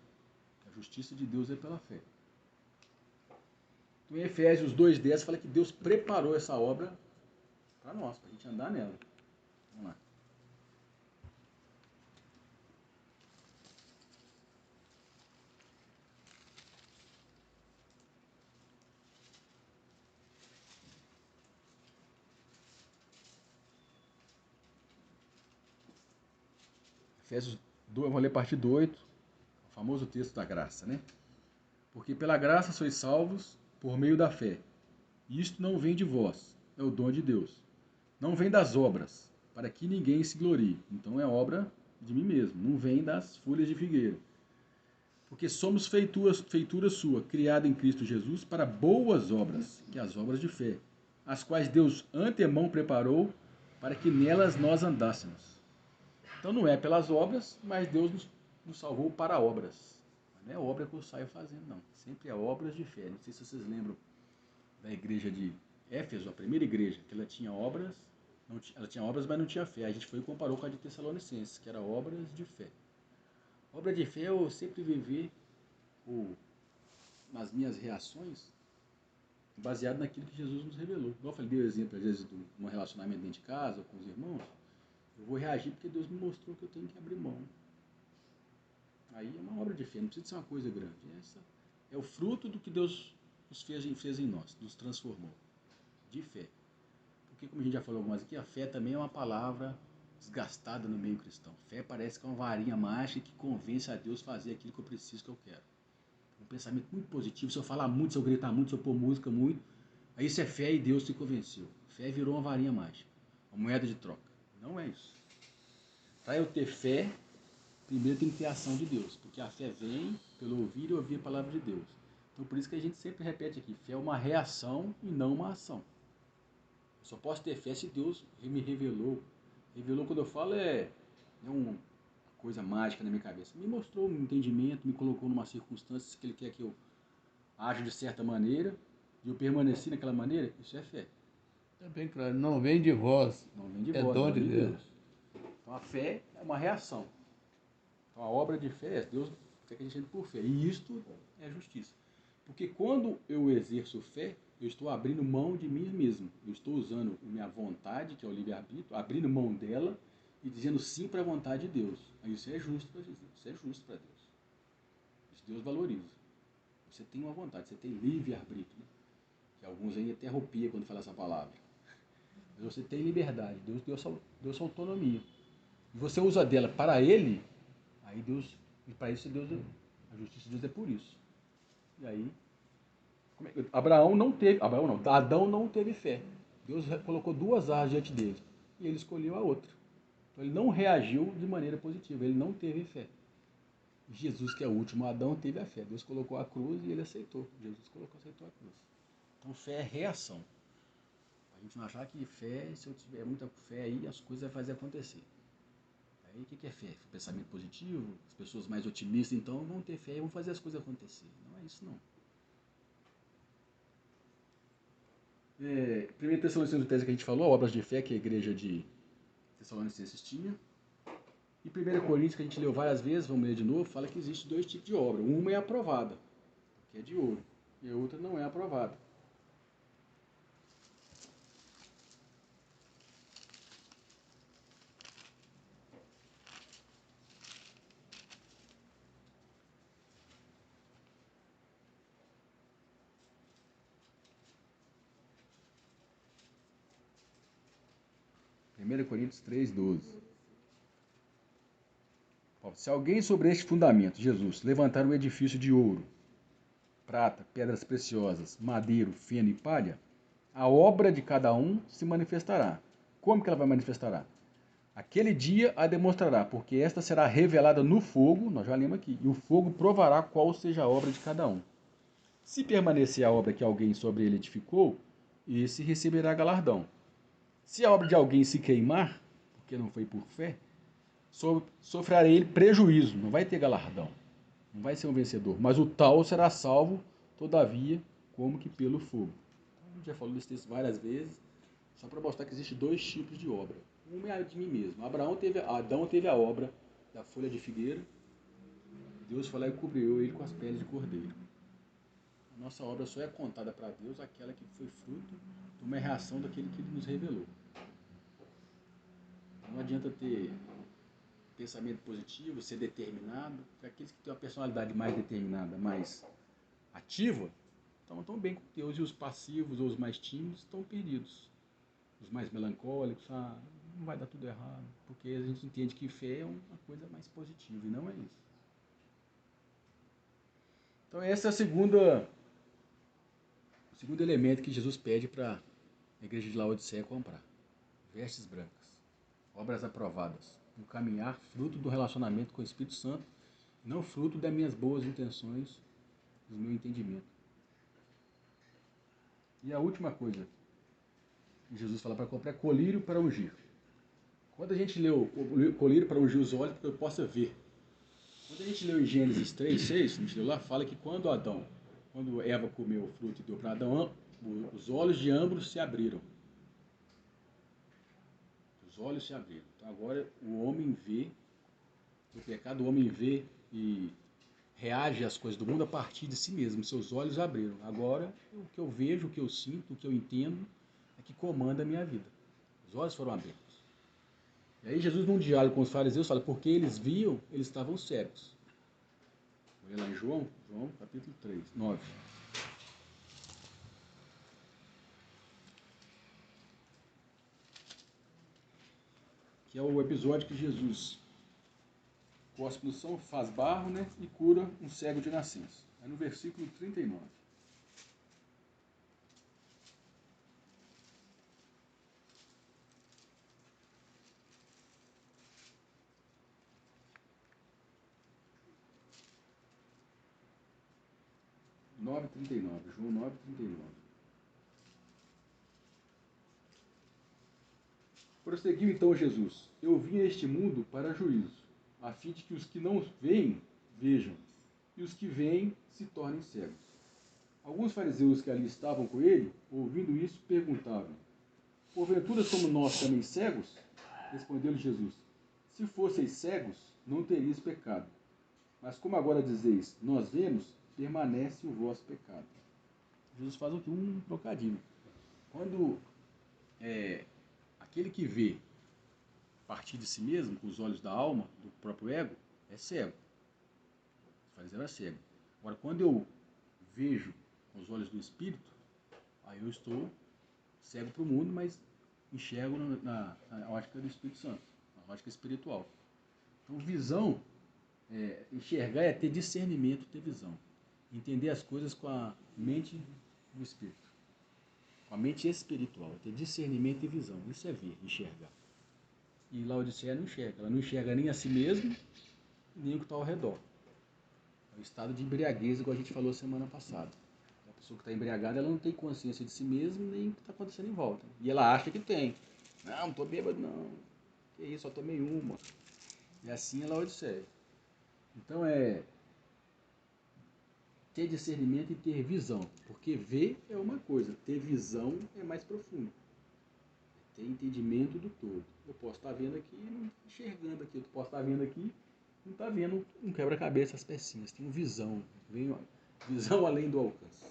A justiça de Deus é pela fé. Então, em Efésios 2,10 fala que Deus preparou essa obra para nós, para a gente andar nela. Vamos lá. Efésios 2, vou ler a partir do 8, o famoso texto da graça, né? Porque pela graça sois salvos por meio da fé. E isto não vem de vós, é o dom de Deus. Não vem das obras, para que ninguém se glorie. Então é obra de mim mesmo, não vem das folhas de figueira. Porque somos feitura sua, criada em Cristo Jesus para boas obras, que é as obras de fé, as quais Deus antemão preparou para que nelas nós andássemos. Então não é pelas obras, mas Deus nos salvou para obras. Não é obra que eu saio fazendo, não. Sempre é obras de fé. Não sei se vocês lembram da igreja de Éfeso, a primeira igreja, que ela tinha obras, ela tinha obras, mas não tinha fé. A gente foi e comparou com a de Tessalonicenses, que era obras de fé. Obra de fé é eu sempre viver nas minhas reações baseado naquilo que Jesus nos revelou. Igual eu falei, dei o exemplo, às vezes, de um relacionamento dentro de casa, com os irmãos, eu vou reagir porque Deus me mostrou que eu tenho que abrir mão. Aí é uma obra de fé, não precisa ser uma coisa grande. Essa é o fruto do que Deus fez em nós, nos transformou. De fé. Porque, como a gente já falou algumas aqui, a fé também é uma palavra desgastada no meio cristão. Fé parece que é uma varinha mágica que convence a Deus a fazer aquilo que eu preciso, que eu quero. Um pensamento muito positivo. Se eu falar muito, se eu gritar muito, se eu pôr música muito, aí isso é fé e Deus te convenceu. Fé virou uma varinha mágica, uma moeda de troca. Não é isso. Para eu ter fé, primeiro tem que ter a ação de Deus, porque a fé vem pelo ouvir e ouvir a palavra de Deus. Então por isso que a gente sempre repete aqui, fé é uma reação e não uma ação. Eu só posso ter fé se Deus me revelou. Revelou, quando eu falo, é uma coisa mágica na minha cabeça. Me mostrou um entendimento, me colocou numa circunstância que Ele quer que eu aja de certa maneira, e eu permaneci naquela maneira, isso é fé. É bem claro, não vem de vós, Não vem de é vós, dom é de Deus. Então a fé é uma reação. Então a obra de fé é Deus quer que a gente entre por fé. E isto é justiça. Porque quando eu exerço fé, eu estou abrindo mão de mim mesmo. Eu estou usando minha vontade, que é o livre-arbítrio, abrindo mão dela e dizendo sim para a vontade de Deus. Aí isso é justo para Jesus. Isso é justo para Deus. Isso Deus valoriza. Você tem uma vontade, você tem livre-arbítrio. Né? Que alguns aí até arrepiam quando falam essa palavra. Mas você tem liberdade. Deus deu sua autonomia. E você usa dela para Ele, aí Deus, e para isso Deus, a justiça de Deus é por isso. E aí, Adão não teve fé. Deus colocou duas árvores diante dele e ele escolheu a outra. Então ele não reagiu de maneira positiva, ele não teve fé. Jesus, que é o último Adão, teve a fé. Deus colocou a cruz e ele aceitou. Jesus aceitou a cruz. Então fé é reação. A gente não achar que fé, se eu tiver muita fé aí, as coisas vão fazer acontecer. Aí o que é fé? Pensamento positivo, as pessoas mais otimistas então vão ter fé e vão fazer as coisas acontecer. Não é isso não. 1 Tessalonicenses, que a gente falou, obras de fé que a igreja de Tessalonicenses tinha. E 1 Coríntios, que a gente leu várias vezes, vamos ler de novo, fala que existe dois tipos de obra. Uma é aprovada, que é de ouro, e a outra não é aprovada. Primeira Coríntios 3:12. Se alguém sobre este fundamento, Jesus, levantar um edifício de ouro, prata, pedras preciosas, madeiro, feno e palha, a obra de cada um se manifestará. Como que ela vai manifestar? Aquele dia a demonstrará, porque esta será revelada no fogo, nós já lemos aqui, e o fogo provará qual seja a obra de cada um. Se permanecer a obra que alguém sobre ele edificou, esse receberá galardão. Se a obra de alguém se queimar, porque não foi por fé, sofrerá ele prejuízo, não vai ter galardão, não vai ser um vencedor, mas o tal será salvo, todavia, como que pelo fogo. A gente já falou desse texto várias vezes, só para mostrar que existe dois tipos de obra. Uma é a de mim mesmo. Adão teve a obra da folha de figueira, Deus foi lá e cobriu ele com as peles de cordeiro. A nossa obra só é contada para Deus aquela que foi fruto de uma reação daquele que Ele nos revelou. Não adianta ter pensamento positivo, ser determinado. Para aqueles que têm uma personalidade mais determinada, mais ativa, estão bem com Deus. E os passivos ou os mais tímidos estão perdidos. Os mais melancólicos, não vai dar tudo errado, porque a gente entende que fé é uma coisa mais positiva, e não é isso. Então esse é o segundo elemento que Jesus pede para a igreja de Laodiceia comprar. Vestes brancas, obras aprovadas, um caminhar fruto do relacionamento com o Espírito Santo, não fruto das minhas boas intenções, do meu entendimento. E a última coisa que Jesus fala para comprar é colírio para ungir. Quando a gente lê o colírio para ungir os olhos, para que eu possa ver. Quando a gente leu em Gênesis 3:6, a gente leu lá, fala que quando Eva comeu o fruto e deu para Adão, os olhos de ambos se abriram. Os olhos se abriram. Então agora o homem vê, no pecado o homem vê e reage às coisas do mundo a partir de si mesmo. Seus olhos abriram. Agora o que eu vejo, o que eu sinto, o que eu entendo é que comanda a minha vida. Os olhos foram abertos. E aí Jesus, num diálogo com os fariseus, fala, porque eles viam, eles estavam cegos. Olha lá em João capítulo 3, 9. Que é o episódio que Jesus cospe no chão, faz barro, né, e cura um cego de nascença. É no versículo 39. João 9:39. Prosseguiu então Jesus: eu vim a este mundo para juízo, a fim de que os que não veem, vejam, e os que veem se tornem cegos. Alguns fariseus que ali estavam com ele, ouvindo isso, perguntavam: porventura somos nós também cegos? Respondeu-lhe Jesus: se fosseis cegos, não teríeis pecado. Mas como agora dizeis, nós vemos, permanece o vosso pecado. Jesus faz aqui um trocadilho. Quando aquele que vê a partir de si mesmo, com os olhos da alma, do próprio ego, é cego. O fariseu é cego. Agora, quando eu vejo com os olhos do Espírito, aí eu estou cego para o mundo, mas enxergo na ótica do Espírito Santo, na ótica espiritual. Então, visão, enxergar é ter discernimento, ter visão. Entender as coisas com a mente do Espírito. Com a mente espiritual. Ter discernimento e visão. Isso é ver, enxergar. E Laodiceia não enxerga. Ela não enxerga nem a si mesma, nem o que está ao redor. É o estado de embriaguez, igual a gente falou semana passada. A pessoa que está embriagada, ela não tem consciência de si mesma, nem o que está acontecendo em volta. E ela acha que tem. Não estou bêbado não. Que isso, só tomei uma. E assim é Laodiceia. Então ter discernimento e ter visão. Porque ver é uma coisa, ter visão é mais profundo. Ter entendimento do todo. Eu posso estar vendo aqui e não enxergando aqui. Eu posso estar vendo aqui e não estar vendo um quebra-cabeça, as pecinhas. Tenho visão. Visão além do alcance.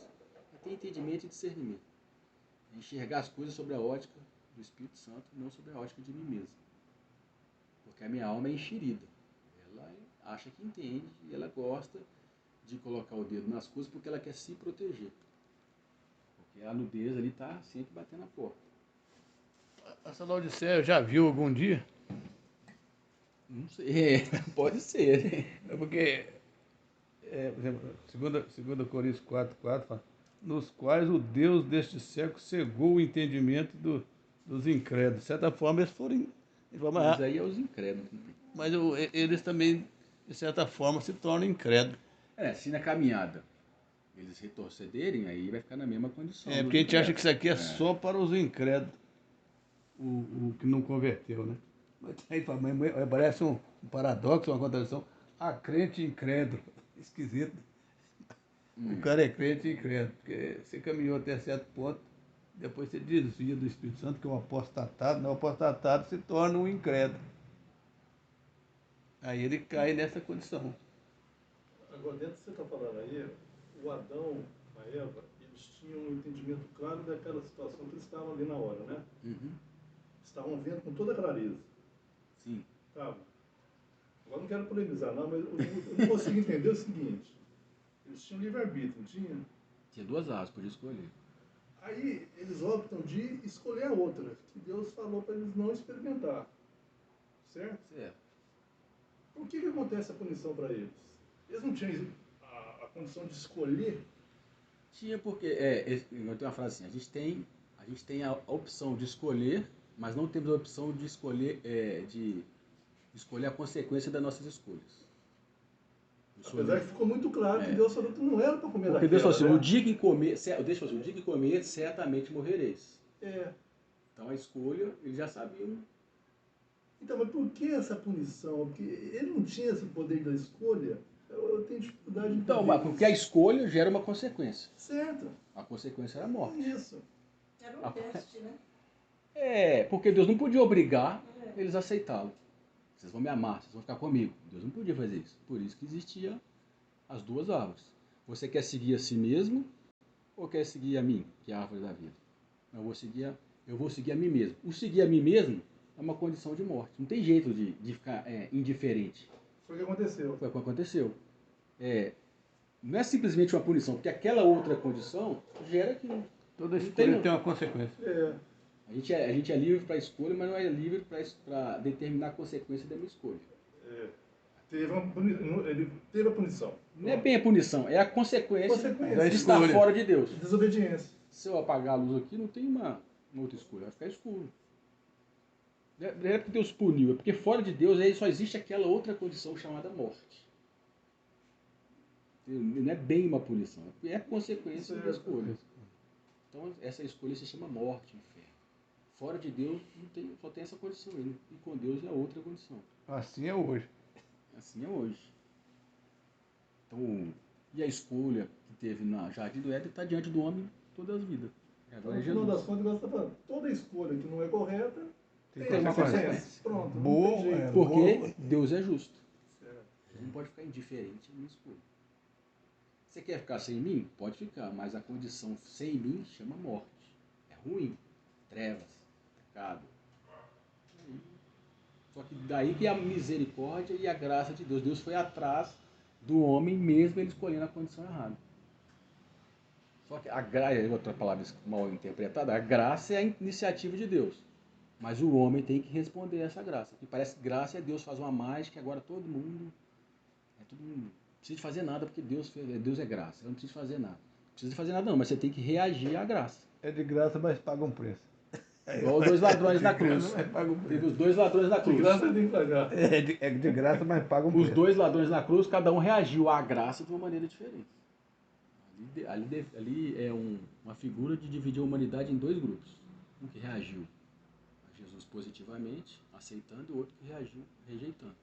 É ter entendimento e discernimento. É enxergar as coisas sobre a ótica do Espírito Santo, não sobre a ótica de mim mesmo. Porque a minha alma é enxerida. Ela acha que entende e ela gosta de colocar o dedo nas coisas porque ela quer se proteger. Porque a nudez ali está sempre batendo na porta. Essa Laodiceia já viu algum dia? Não sei, pode ser, né? É porque, por exemplo, 2 Coríntios 4:4 fala, nos quais o Deus deste século cegou o entendimento dos incrédulos. De certa forma, eles foram... Mas aí é os incrédulos. Mas eles também, de certa forma, se tornam incrédulos. Se na caminhada eles retrocederem, aí vai ficar na mesma condição. Porque a gente acha que isso aqui é só para os incrédulos, o que não converteu, né? Mas aí parece um paradoxo, uma contradição. Ah, crente incrédulo. Esquisito. O cara é crente incrédulo, porque você caminhou até certo ponto, depois você desvia do Espírito Santo, que é o apostatado, né? O apostatado se torna um incrédulo. Aí ele cai nessa condição. Agora, dentro do que você está falando aí, o Adão, a Eva, eles tinham um entendimento claro daquela situação que eles estavam ali na hora, né? Uhum. Estavam vendo com toda clareza. Sim. Estavam. Agora não quero polemizar, não, mas eu não consigo entender o seguinte. Eles tinham livre-arbítrio, não tinha? Tinha duas asas, podia escolher. Aí, eles optam de escolher a outra, que Deus falou para eles não experimentar. Certo? Certo. Por que acontece a punição para eles? Eles não tinham a condição de escolher? Tinha porque, eu tenho uma frase assim, a gente tem a opção de escolher, mas não temos a opção de escolher a consequência das nossas escolhas. Apesar que ficou muito claro que Deus falou que não era para comer Porque daquela. Deus falou assim, né? o dia que comer, o dia que comer, certamente morrereis. É. Então a escolha, eles já sabiam. Então, mas por que essa punição? Porque ele não tinha esse poder da escolha. Eu tenho dificuldade de Então, entender mas porque a isso. escolha gera uma consequência. Certo. A consequência era a morte. Isso. Era um teste, né? Porque Deus não podia obrigar eles a aceitá-lo. Vocês vão me amar, vocês vão ficar comigo. Deus não podia fazer isso. Por isso que existiam as duas árvores. Você quer seguir a si mesmo ou quer seguir a mim, que é a árvore da vida? Eu vou seguir a mim mesmo. O seguir a mim mesmo é uma condição de morte. Não tem jeito de ficar indiferente. Foi o que aconteceu. Foi o que aconteceu. Não é simplesmente uma punição, porque aquela outra condição gera que Toda não escolha tem- tem uma consequência. É. a gente é livre para a escolha, mas não é livre para determinar a consequência da minha escolha. Ele teve a punição. Não é bem a punição, é a consequência Consequência. de Da estar escolha. fora de Deus. Desobediência. Se eu apagar a luz aqui, não tem uma outra escolha, vai ficar escuro. Não é porque Deus puniu, é porque fora de Deus aí só existe aquela outra condição chamada morte. Não é bem uma punição, é a consequência da escolha. Então essa escolha se chama morte, inferno. Fora de Deus só tem essa condição aí, e com Deus é outra condição. Assim é hoje. Assim é hoje. Então, e a escolha que teve na Jardim do Éden está diante do homem todas as vidas. E agora é No final das Jesus. contas, igual você está falando, toda escolha que não é correta Tem tem uma consequência. consequência. Pronto, não Boa, tem jeito. Porque boa. Deus é justo. Certo. Você não pode ficar indiferente à minha escolha. Você quer ficar sem mim? Pode ficar, mas a condição sem mim chama morte. É ruim. Trevas, pecado. Só que daí que a misericórdia e a graça de Deus. Deus foi atrás do homem mesmo ele escolhendo a condição errada. Só que a graça, outra palavra mal interpretada, a graça é a iniciativa de Deus. Mas o homem tem que responder a essa graça. Porque parece que graça é Deus faz uma mágica e agora todo mundo não precisa de fazer nada porque Deus é graça. Eu não preciso fazer nada. Não precisa de fazer nada não, mas você tem que reagir à graça. É de graça, mas paga um preço. Igual os dois ladrões na cruz. Mas paga um Teve preço. os dois ladrões na De cruz. graça tem que pagar. É de graça, mas paga um Os preço. dois ladrões na cruz, cada um reagiu à graça de uma maneira diferente. Ali é uma figura de dividir a humanidade em dois grupos. Um que reagiu a Jesus positivamente, aceitando, e o outro que reagiu rejeitando.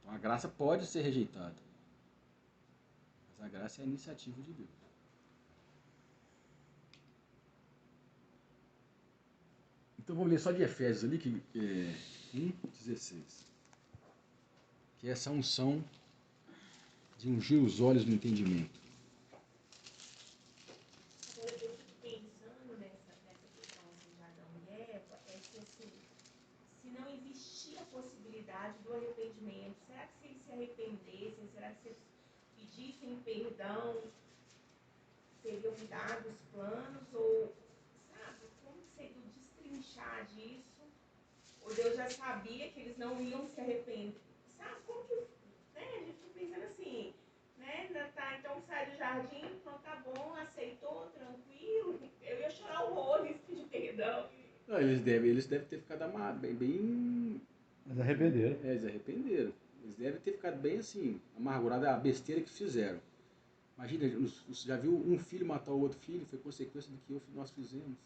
Então a graça pode ser rejeitada. Mas a graça é a iniciativa de Deus. Então vamos ler só de Efésios ali, que é 1:16. Que é essa unção de ungir os olhos no entendimento. Agora, eu fico pensando nessa questão assim, de Adão e Eva, é que assim, se não existia a possibilidade do arrependimento, será que se eles se arrependessem, será que se eles pedissem perdão, teriam mudado os planos? Ou, sabe, como que seria o destrinchar disso? Ou Deus já sabia que eles não iam se arrepender? Sabe, como que, né, a gente fica pensando assim, né, tá, então sai do jardim, pronto, tá bom, aceitou, tranquilo, eu ia chorar horrores, pedir perdão. Não, eles devem ter ficado amados, bem. Mas arrependeram. Eles arrependeram. Eles devem ter ficado bem assim, amargurados da besteira que fizeram. Imagina, você já viu um filho matar o outro filho? Foi consequência do que nós fizemos.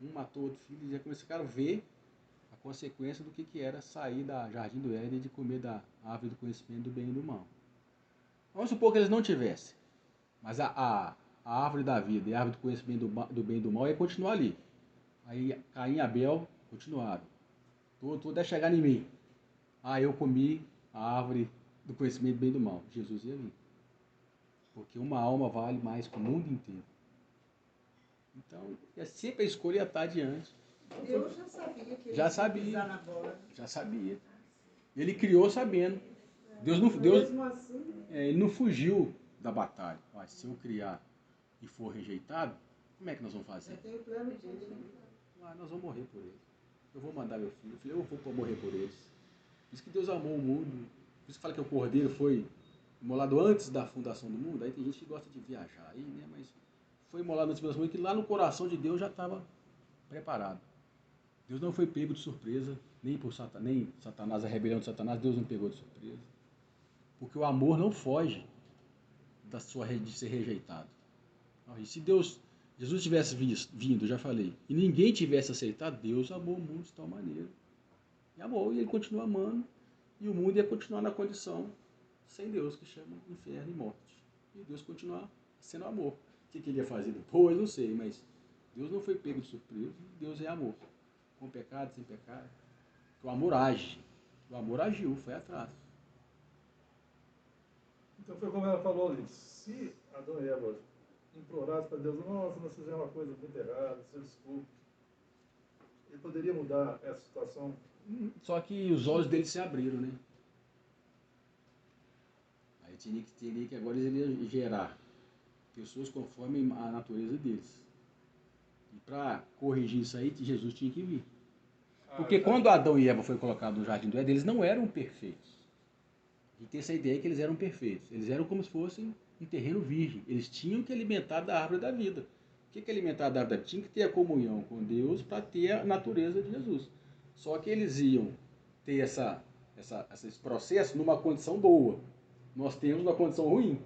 Um matou o outro filho e já começaram a ver a consequência do que era sair da Jardim do Éden e de comer da árvore do conhecimento do bem e do mal. Vamos supor que eles não tivessem. Mas a árvore da vida e a árvore do conhecimento do bem e do mal ia continuar ali. Aí Caim e Abel continuaram. Tudo até chegar em mim. Eu comi a árvore do conhecimento do bem e do mal. Jesus ia vir. Porque uma alma vale mais que o mundo inteiro. Então, é sempre a escolha estar adiante. Deus já sabia que ele Já ia sabia. pisar na bola. Já sabia. Ele criou sabendo. Deus Mesmo assim, ele não fugiu da batalha. Se eu criar e for rejeitado, Como é que nós vamos fazer? Já tem o plano dele, né? Ah, nós vamos morrer por eles. Eu vou mandar meu filho. Eu falei, eu vou morrer por eles. Por isso que Deus amou o mundo. Por isso que fala que o Cordeiro foi imolado antes da fundação do mundo. Aí tem gente que gosta de viajar aí, né? Mas foi imolado antes da fundação do mundo, que lá no coração de Deus já estava preparado. Deus não foi pego de surpresa, nem por Satanás, a rebelião de Satanás, Deus não pegou de surpresa. Porque o amor não foge de ser rejeitado. E se Jesus tivesse vindo, já falei, e ninguém tivesse aceitado, Deus amou o mundo de tal maneira. E amou, e ele continua amando, e o mundo ia continuar na condição sem Deus, que chama inferno e morte. E Deus continua sendo amor. O que ele ia fazer depois, não sei, mas Deus não foi pego de surpresa, Deus é amor. Com pecado, sem pecado. O amor age. O amor agiu, foi atrás. Então foi como ela falou ali, se Adão e Eva implorassem para Deus, nossa, nós fizemos uma coisa muito errada, se desculpe, ele poderia mudar essa situação? Só que os olhos dele se abriram, né? Aí teria que agora ele ia gerar pessoas conforme a natureza deles. E para corrigir isso aí, Jesus tinha que vir. Porque quando Adão e Eva foram colocados no jardim do Éden, eles não eram perfeitos. A gente tem essa ideia que eles eram perfeitos. Eles eram como se fossem um terreno virgem. Eles tinham que alimentar da árvore da vida. O que é alimentar da árvore da vida? Tinha que ter a comunhão com Deus para ter a natureza de Jesus. Só que eles iam ter esse processo numa condição boa. Nós temos uma condição ruim.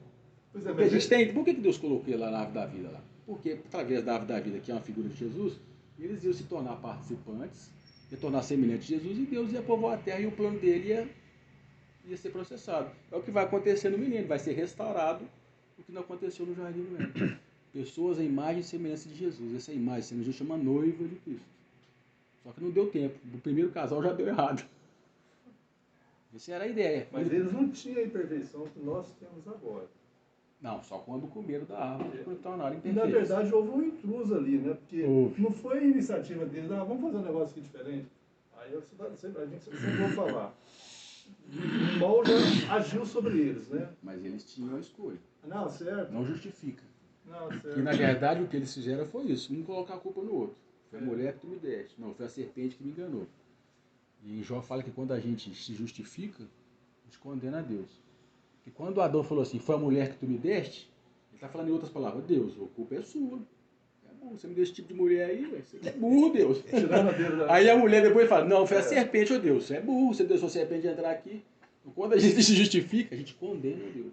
Pois é, Porque a mas gente tem. Por que Deus colocou ele lá na árvore da vida? Lá? Porque através da árvore da vida, que é uma figura de Jesus, eles iam se tornar participantes, ia tornar semelhante a Jesus, e Deus ia povoar a terra e o plano dele ia ser processado. É o que vai acontecer no menino, vai ser restaurado o que não aconteceu no jardim do Éden. Pessoas à imagem e semelhança de Jesus. Essa imagem, sendo Jesus, chama noiva de Cristo. Só que não deu tempo. O primeiro casal já deu errado. Essa era a ideia. Mas eles não tinham a imperfeição que nós temos agora. Não, só quando comeram da árvore, quando tornaram E imperfeitos. na verdade houve um intruso ali, né? Porque Houve. não foi iniciativa deles, vamos fazer um negócio aqui diferente. Aí a gente sempre vai falar. O mal já agiu sobre eles, né? Mas eles tinham a escolha. Não, certo. Não justifica. Não, certo. E na verdade o que eles fizeram foi isso, um colocar a culpa no outro. Foi a mulher que tu me deste. Não, foi a serpente que me enganou. E Jó fala que quando a gente se justifica, a gente condena a Deus. E quando Adão falou assim, foi a mulher que tu me deste, ele está falando em outras palavras, Deus, a culpa é sua. É burro, você me deu esse tipo de mulher aí, você é burro, Deus. Tirando a dedo da... Aí a mulher depois fala, não, foi a serpente, ô Deus, você é burro, você deixou a serpente entrar aqui. Então, quando a gente se justifica, a gente condena a Deus.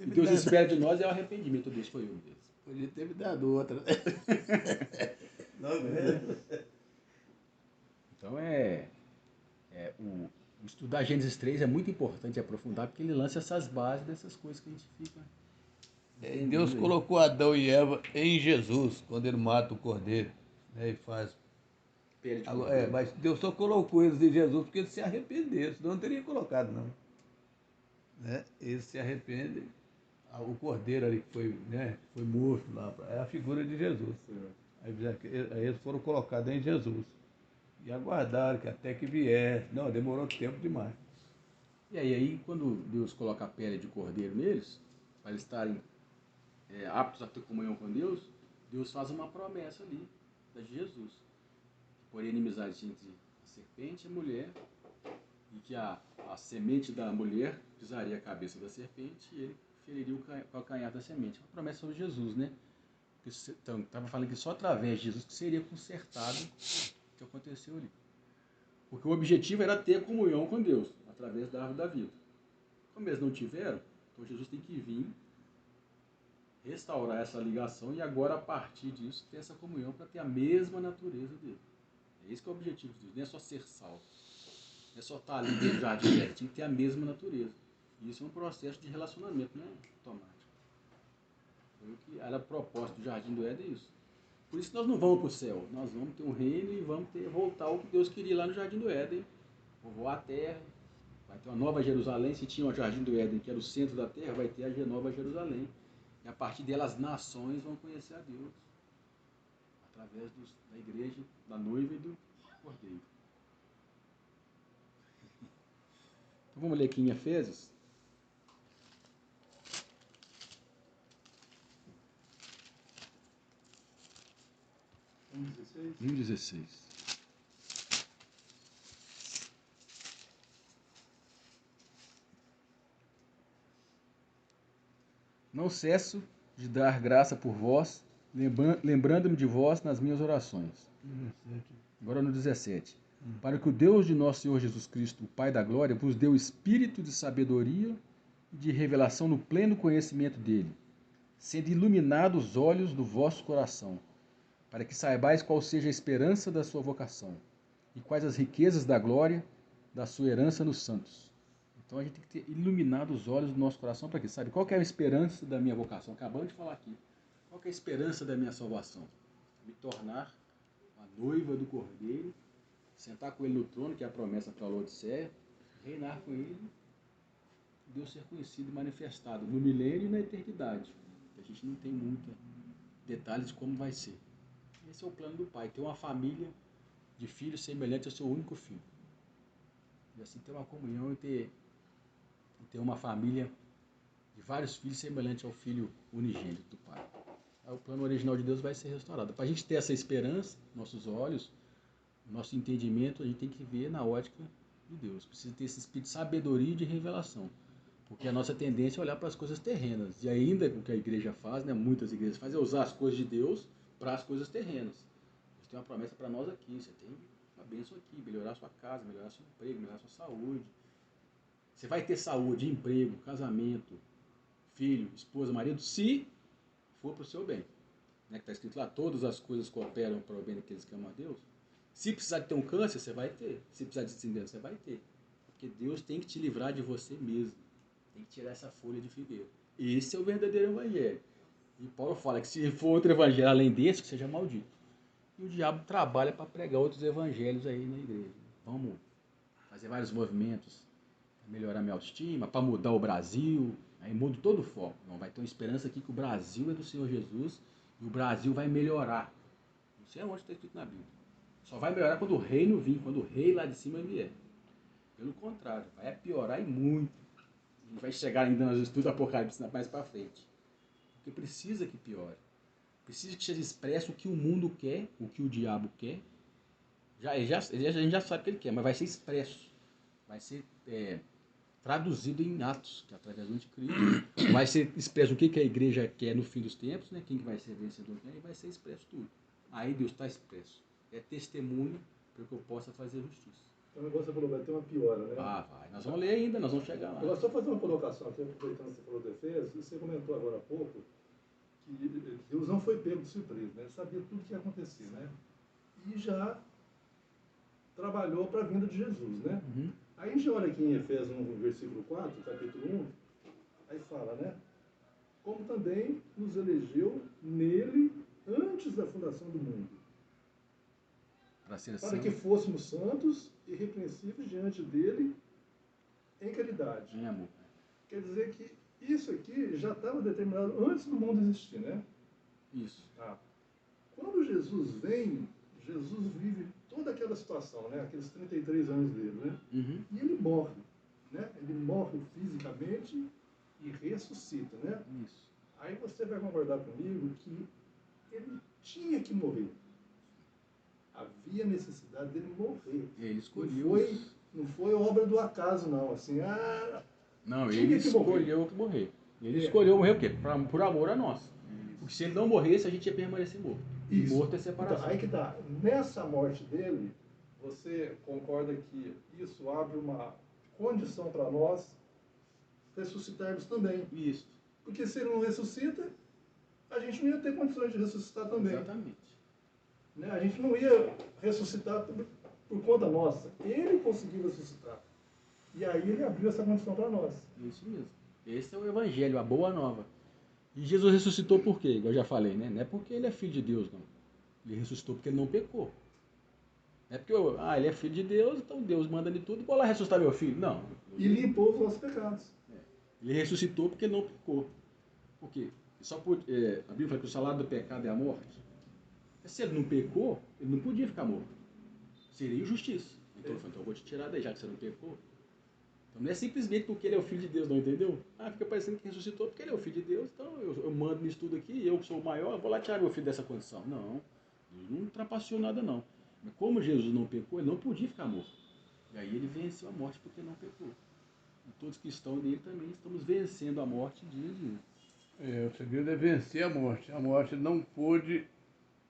E Deus espera de nós é o arrependimento. Deus foi eu, Deus. Podia ter me dado outra. Não, Então o estudo da Gênesis 3 é muito importante aprofundar, porque ele lança essas bases dessas coisas que a gente fica... Deus colocou Adão e Eva em Jesus, quando ele mata o cordeiro, né, e faz... Agora, mas Deus só colocou eles em Jesus porque eles se arrependeram, senão não teria colocado, não. Né? Eles se arrependem. O cordeiro ali que foi, né, foi morto lá, é a figura de Jesus. Aí eles foram colocados em Jesus. E aguardaram que até que viesse. Não, demorou tempo demais. E aí, quando Deus coloca a pele de cordeiro neles, para eles estarem aptos a ter comunhão com Deus, Deus faz uma promessa ali, da de Jesus. Porém, inimizade entre a serpente e a mulher, e que a semente da mulher pisaria a cabeça da serpente e ele feriria o calcanhar da semente. Uma promessa sobre Jesus, né? Então, estava falando que só através de Jesus que seria consertado o que aconteceu ali. Porque o objetivo era ter comunhão com Deus, através da árvore da vida. Como eles não tiveram, então Jesus tem que vir, restaurar essa ligação e agora, a partir disso, ter essa comunhão para ter a mesma natureza dele. É esse que é o objetivo de Deus, não é só ser salvo. Não é só estar ali dentro do jardim do Éden, tem que ter a mesma natureza. E isso é um processo de relacionamento, não é automático. Foi o que era a proposta do jardim do Éden, é isso. Por isso que nós não vamos para o céu, nós vamos ter um reino e vamos voltar ao que Deus queria lá no jardim do Éden. Povoar a terra, vai ter uma nova Jerusalém. Se tinha o jardim do Éden, que era o centro da terra, vai ter a nova Jerusalém. E a partir dela as nações vão conhecer a Deus. Através da igreja, da noiva e do cordeiro. Então vamos ler aqui em Efésios. 1,16. 1,16. Não cesso de dar graça por vós, lembrando-me de vós nas minhas orações. 17. Agora no 17. Para que o Deus de nosso Senhor Jesus Cristo, o Pai da glória, vos dê o espírito de sabedoria e de revelação no pleno conhecimento dele, sendo iluminados os olhos do vosso coração, para que saibais qual seja a esperança da sua vocação e quais as riquezas da glória da sua herança nos santos. Então a gente tem que ter iluminado os olhos do nosso coração para que sabe qual que é a esperança da minha vocação. Acabamos de falar aqui. Qual que é a esperança da minha salvação? Me tornar a noiva do Cordeiro, sentar com ele no trono, que é a promessa para a Laodiceia, reinar com ele, Deus ser conhecido e manifestado no milênio e na eternidade. A gente não tem muitos detalhes de como vai ser. Esse é o plano do Pai, ter uma família de filhos semelhante ao seu único filho. E assim ter uma comunhão e ter uma família de vários filhos semelhante ao filho unigênito do Pai. Aí o plano original de Deus vai ser restaurado. Para a gente ter essa esperança, nossos olhos, nosso entendimento, a gente tem que ver na ótica de Deus. Precisa ter esse espírito de sabedoria e de revelação. Porque a nossa tendência é olhar para as coisas terrenas. E ainda o que a igreja faz, né, muitas igrejas fazem, é usar as coisas de Deus para as coisas terrenas. Deus tem uma promessa para nós aqui. Você tem uma bênção aqui, melhorar a sua casa, melhorar seu emprego, melhorar a sua saúde. Você vai ter saúde, emprego, casamento, filho, esposa, marido, se for para o seu bem. Né, que está escrito lá, todas as coisas cooperam para o bem daqueles que amam a Deus. Se precisar de ter um câncer, você vai ter. Se precisar de descendência, você vai ter. Porque Deus tem que te livrar de você mesmo. Tem que tirar essa folha de figueira. Esse é o verdadeiro evangelho. E Paulo fala que se for outro evangelho além desse, que seja maldito. E o diabo trabalha para pregar outros evangelhos aí na igreja. Vamos fazer vários movimentos para melhorar minha autoestima, para mudar o Brasil. Aí muda todo o foco. Não, vai ter uma esperança aqui que o Brasil é do Senhor Jesus e o Brasil vai melhorar. Não sei onde está escrito na Bíblia. Só vai melhorar quando o reino vir, quando o rei lá de cima vier. Pelo contrário, vai piorar e muito. A gente vai chegar ainda nos estudos do Apocalipse mais para frente. Porque precisa que piore. Precisa que seja expresso o que o mundo quer, o que o diabo quer. A gente já sabe o que ele quer, mas vai ser expresso. Vai ser traduzido em atos, que é através do anticristo. Vai ser expresso o que a igreja quer no fim dos tempos, né? Quem que vai ser vencedor, e vai ser expresso tudo. Aí Deus está expresso. É testemunho para que eu possa fazer justiça. Então, igual você falou, vai ter uma piora, né? Vai. Nós vamos ler ainda, nós vamos chegar lá. Agora, só fazer uma colocação aqui, aproveitando que você falou do Efésios, você comentou agora há pouco que Deus não foi pego de surpresa, né? Ele sabia tudo que ia acontecer, né? E já trabalhou para a vinda de Jesus, né? Uhum. Aí a gente olha aqui em Efésios 1, versículo 4, capítulo 1, aí fala, né? Como também nos elegeu nele antes da fundação do mundo, para que fôssemos santos e irrepreensíveis diante dele em caridade. Em amor. Quer dizer que isso aqui já estava determinado antes do mundo existir, né? Isso. Quando Jesus vem, Jesus vive toda aquela situação, né? Aqueles 33 anos dele, né? Uhum. E ele morre, né? Ele morre fisicamente e ressuscita, né? Isso. Aí você vai concordar comigo que ele tinha que morrer. Havia necessidade dele morrer. Ele escolheu. Não foi obra do acaso, não. Assim, não, tinha ele que escolheu morrer. Ele escolheu morrer o quê? Por amor a nós. Porque se ele não morresse, a gente ia permanecer morto. E morto é separação. Então, aí que tá. Nessa morte dele, você concorda que isso abre uma condição para nós ressuscitarmos também. Isso. Porque se ele não ressuscita, a gente não ia ter condições de ressuscitar também. Exatamente. Né? A gente não ia ressuscitar por conta nossa. Ele conseguiu ressuscitar. E aí ele abriu essa condição para nós. Isso mesmo. Esse é o evangelho, a boa nova. E Jesus ressuscitou por quê? Igual eu já falei, né? Não é porque ele é filho de Deus, não. Ele ressuscitou porque ele não pecou. Não é porque ele é filho de Deus, então Deus manda de tudo, vou lá ressuscitar meu filho. Não. E limpou os nossos pecados. Ele ressuscitou porque ele não pecou. Por quê? A Bíblia fala que o salário do pecado é a morte. Se ele não pecou, ele não podia ficar morto. Seria injustiça. Então eu vou te tirar daí, já que você não pecou. Então não é simplesmente porque ele é o filho de Deus, não entendeu? Fica parecendo que ressuscitou porque ele é o filho de Deus, então eu mando nisso tudo aqui, eu que sou o maior, vou lá tirar meu filho dessa condição. Não. Deus não ultrapassou nada, não. Mas como Jesus não pecou, ele não podia ficar morto. E aí ele venceu a morte porque não pecou. E todos que estão nele também estamos vencendo a morte dia a dia. O segredo é vencer a morte. A morte não pôde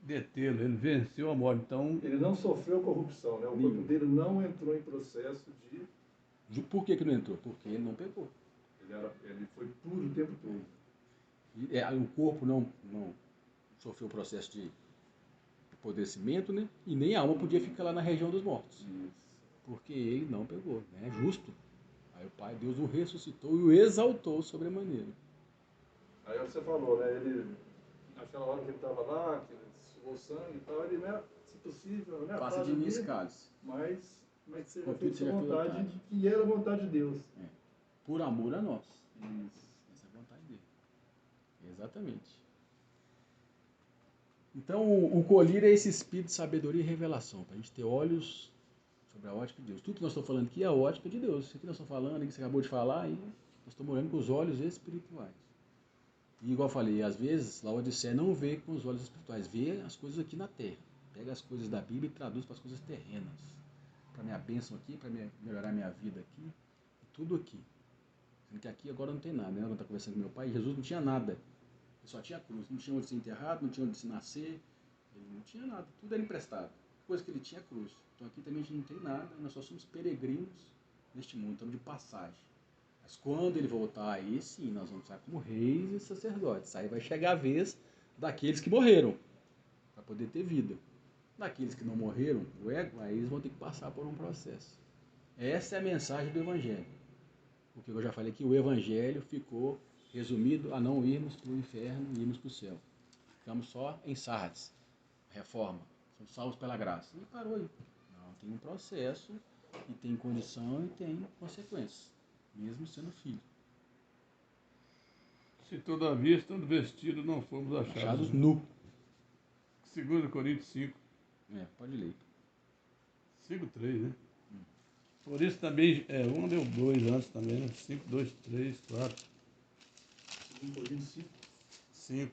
detê-lo, ele venceu a morte. Então, Ele não sofreu corrupção, né? O Nenhum. corpo dele não entrou em processo de... Por que não entrou? Porque ele não pecou. Ele foi puro o tempo todo. O corpo não sofreu o processo de apodrecimento, né? E nem a alma podia ficar lá na região dos mortos. Isso. Porque ele não pegou, né? É justo. Aí o Pai Deus o ressuscitou e o exaltou sobremaneira. Aí é o que você falou, né? Ele, naquela hora que ele estava lá, que ele suou sangue e tal, ele, né? Se possível, né? Faça de mim esse cálice. Mas que seja Contudo, feita a seja feita a vontade, vontade. que era a vontade de Deus. Por amor a nós. Isso. Essa é a vontade dele. Exatamente. Então, o colírio é esse espírito de sabedoria e revelação, para a gente ter olhos sobre a ótica de Deus. Tudo que nós estamos falando aqui é a ótica de Deus. Isso aqui nós estamos falando, que você acabou de falar, e nós estamos olhando com os olhos espirituais. E igual eu falei, às vezes, Laodiceia não vê com os olhos espirituais, vê as coisas aqui na terra. Pega as coisas da Bíblia e traduz para as coisas terrenas. Para minha bênção aqui, para melhorar minha vida aqui, tudo aqui. Sendo que aqui agora não tem nada, né? Quando eu estava conversando com meu pai, Jesus não tinha nada. Ele só tinha cruz, não tinha onde ser enterrado, não tinha onde se nascer, ele não tinha nada, tudo era emprestado. Coisa que ele tinha cruz. Então aqui também a gente não tem nada, nós só somos peregrinos neste mundo, estamos de passagem. Mas quando ele voltar, aí sim, nós vamos estar como reis e sacerdotes. Aí vai chegar a vez daqueles que morreram, para poder ter vida. Daqueles que não morreram, o ego, aí eles vão ter que passar por um processo. Essa é a mensagem do Evangelho. Porque eu já falei que o Evangelho ficou resumido a não irmos para o inferno e irmos para o céu. Ficamos só em Sardes, reforma, somos salvos pela graça. E parou aí. Não, tem um processo, e tem condição e tem consequências, mesmo sendo filho. se todavia, estando vestidos, não fomos Achados achados nu. 2 Coríntios 5, Pode ler. 5:3, né? Por isso também, um deu 2 antes também, né? 5, 2, 3, 4, 5.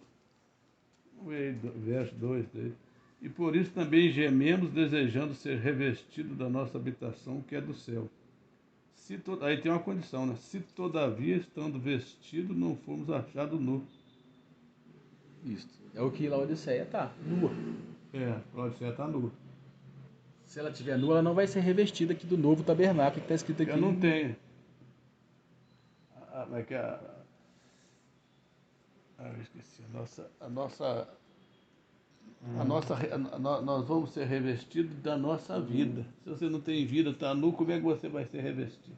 Vamos ver aí, verso 2, 3. E por isso também gememos, desejando ser revestidos da nossa habitação, que é do céu. Aí tem uma condição, né? Se todavia, estando vestidos, não fomos achados nu. Isso. É o que Laodiceia está, nua. Pode ser, está nu. Se ela estiver nua, ela não vai ser revestida aqui do novo tabernáculo que está escrito aqui. Eu não tenho. Como é que é? Eu esqueci. Nós vamos ser revestidos da nossa vida. Se você não tem vida, está nu, como é que você vai ser revestido?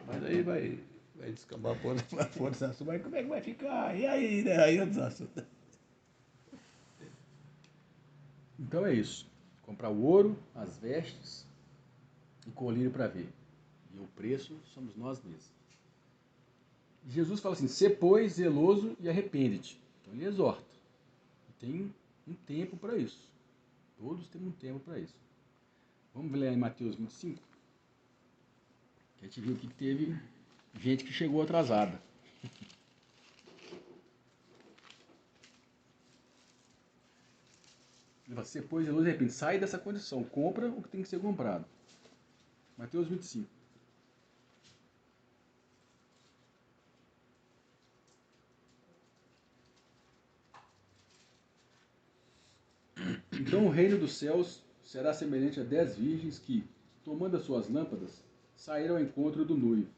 Mas aí vai descambar por esse assunto. Mas como é que vai ficar? E aí, né? Aí outros assuntos. Então é isso. Comprar o ouro, as vestes e colírio para ver. E o preço somos nós mesmos. Jesus fala assim, sê pois zeloso e arrepende-te. Então ele exorta. E tem um tempo para isso. Todos temos um tempo para isso. Vamos ler em Mateus 25? Que a gente viu que teve gente que chegou atrasada. Ele fala, sê pois zeloso e arrepende. Sai dessa condição. Compra o que tem que ser comprado. Mateus 25. Então o reino dos céus será semelhante a 10 virgens que, tomando as suas lâmpadas, saíram ao encontro do noivo.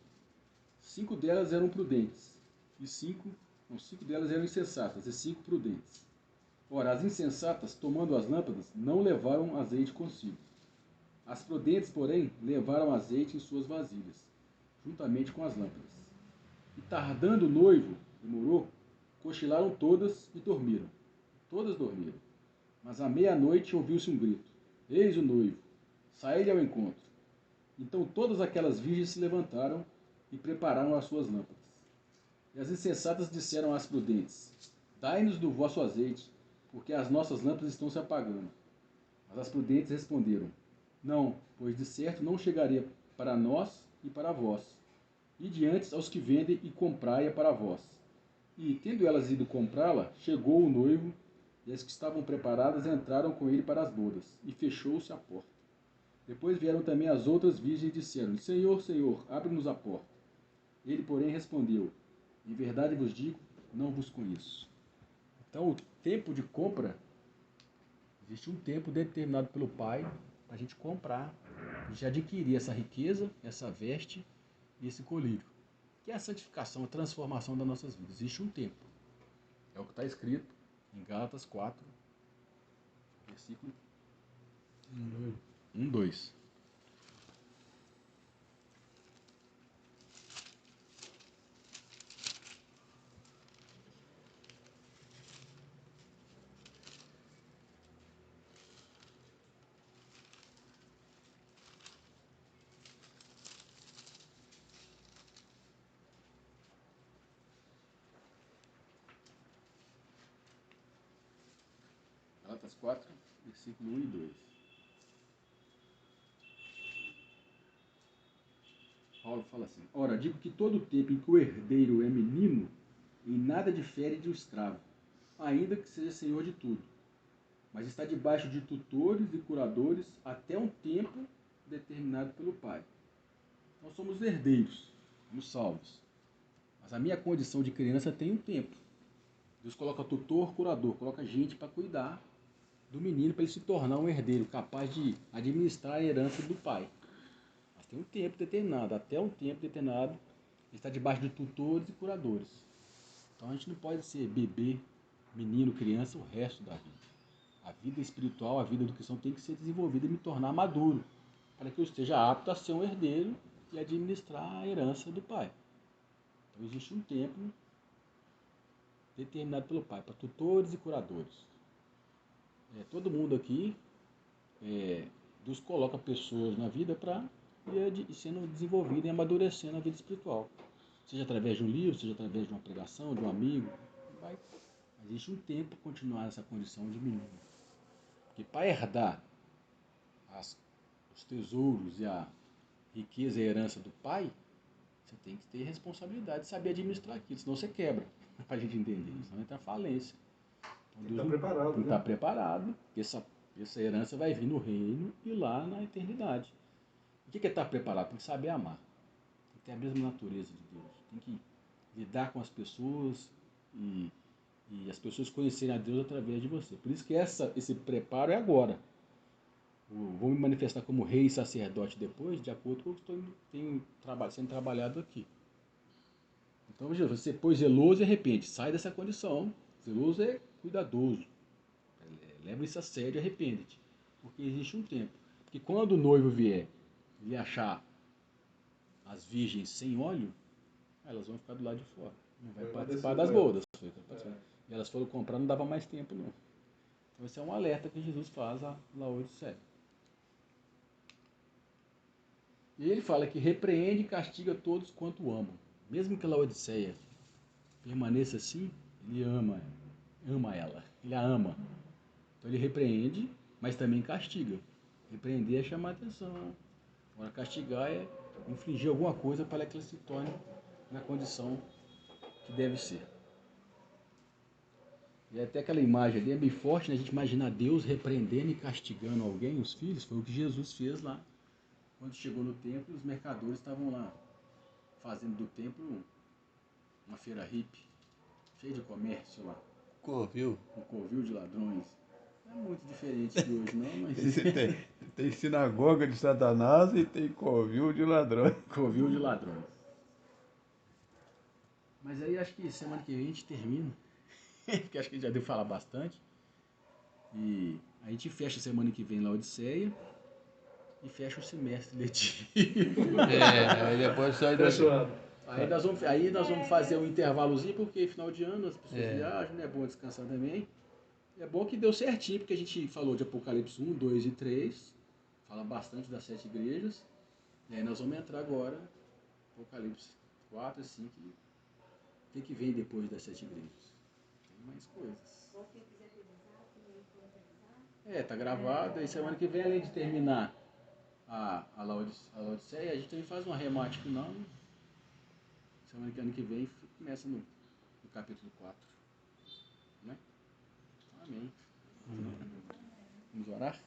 5 delas eram prudentes, e 5 delas eram insensatas, e 5 prudentes. Ora, as insensatas, tomando as lâmpadas, não levaram azeite consigo. As prudentes, porém, levaram azeite em suas vasilhas, juntamente com as lâmpadas. E tardando o noivo, demorou, cochilaram todas e dormiram. Todas dormiram. Mas à meia-noite ouviu-se um grito. Eis o noivo, saí-lhe ao encontro. Então todas aquelas virgens se levantaram e prepararam as suas lâmpadas. E as insensatas disseram às prudentes, dai-nos do vosso azeite, porque as nossas lâmpadas estão se apagando. Mas as prudentes responderam, não, pois de certo não chegaria para nós e para vós. E diante aos que vendem e comprai-a para vós. E, tendo elas ido comprá-la, chegou o noivo, e as que estavam preparadas entraram com ele para as bodas, e fechou-se a porta. Depois vieram também as outras virgens e disseram: Senhor, Senhor, abre-nos a porta. Ele, porém, respondeu: Em verdade vos digo, não vos conheço. Então, o tempo de compra, existe um tempo determinado pelo Pai para a gente comprar, a gente adquirir essa riqueza, essa veste e esse colírio, que é a santificação, a transformação das nossas vidas. Existe um tempo. É o que está escrito em Gálatas 4, versículo 1, 2. Gálatas 4, versículo 1 e 2. Paulo fala assim: Ora, digo que todo o tempo em que o herdeiro é menino, em nada difere de um escravo, ainda que seja senhor de tudo, mas está debaixo de tutores e curadores até um tempo determinado pelo Pai. Nós somos herdeiros, somos salvos. Mas a minha condição de criança tem um tempo. Deus coloca tutor, curador, coloca gente para cuidar do menino para ele se tornar um herdeiro capaz de administrar a herança do pai. Mas tem um tempo determinado, até um tempo determinado, ele está debaixo de tutores e curadores. Então a gente não pode ser bebê, menino, criança o resto da vida. A vida espiritual, a vida do cristão tem que ser desenvolvida e me tornar maduro, para que eu esteja apto a ser um herdeiro e administrar a herança do pai. Então existe um tempo determinado pelo pai para tutores e curadores. Todo mundo aqui, Deus coloca pessoas na vida para ir sendo desenvolvida e amadurecendo a vida espiritual. Seja através de um livro, seja através de uma pregação, de um amigo. Existe um tempo para continuar nessa condição de menino. Porque para herdar os tesouros e a riqueza e a herança do pai, você tem que ter responsabilidade de saber administrar aquilo, senão você quebra, para a gente entender. Senão entra falência. Então, Deus está preparado. Não está preparado, essa herança vai vir no reino e lá na eternidade. O que é estar preparado? Tem que saber amar. Tem que ter a mesma natureza de Deus. Tem que lidar com as pessoas e as pessoas conhecerem a Deus através de você. Por isso que esse preparo é agora. Vou me manifestar como rei e sacerdote depois, de acordo com o que tenho sendo trabalhado aqui. Então, Jesus, você foi zeloso e arrepende. Sai dessa condição. Zeloso é cuidadoso. Leva isso a sério e arrepende-te. Porque existe um tempo. Porque quando o noivo vier e achar as virgens sem óleo, elas vão ficar do lado de fora. Não vai participar das bodas. E elas foram comprar, não dava mais tempo, não. Então esse é um alerta que Jesus faz a Laodiceia. E ele fala que repreende e castiga todos quanto amam. Mesmo que a Laodiceia permaneça assim, ele ama ela. Ele a ama. Então ele repreende, mas também castiga. Repreender é chamar a atenção. Agora castigar é infligir alguma coisa para que ela se torne na condição que deve ser. E até aquela imagem ali é bem forte, né? A gente imaginar Deus repreendendo e castigando alguém, os filhos, foi o que Jesus fez lá. Quando chegou no templo, os mercadores estavam lá, fazendo do templo uma feira hippie, cheia de comércio lá. Covil. Um covil de ladrões. Não é muito diferente de hoje, não, mas... Tem sinagoga de Satanás e tem covil de ladrões. Covil de ladrões. Mas aí acho que semana que vem a gente termina. Porque acho que já deu falar bastante. E a gente fecha semana que vem Laodiceia e fecha o semestre letivo. Aí depois sai Fechado. Aí nós vamos fazer um intervalozinho, porque final de ano as pessoas viajam, né? É bom descansar também. É bom que deu certinho, porque a gente falou de Apocalipse 1, 2 e 3. Fala bastante das 7 igrejas. E aí nós vamos entrar agora Apocalipse 4 e 5. O que vem depois das 7 igrejas? Tem mais coisas. Quem quiser revisar, também pode revisar. Tá gravado. Aí semana que vem, além de terminar a Laodiceia, a gente também faz um arremate final. Semana que vem começa no capítulo 4. Né? Amém. Vamos orar?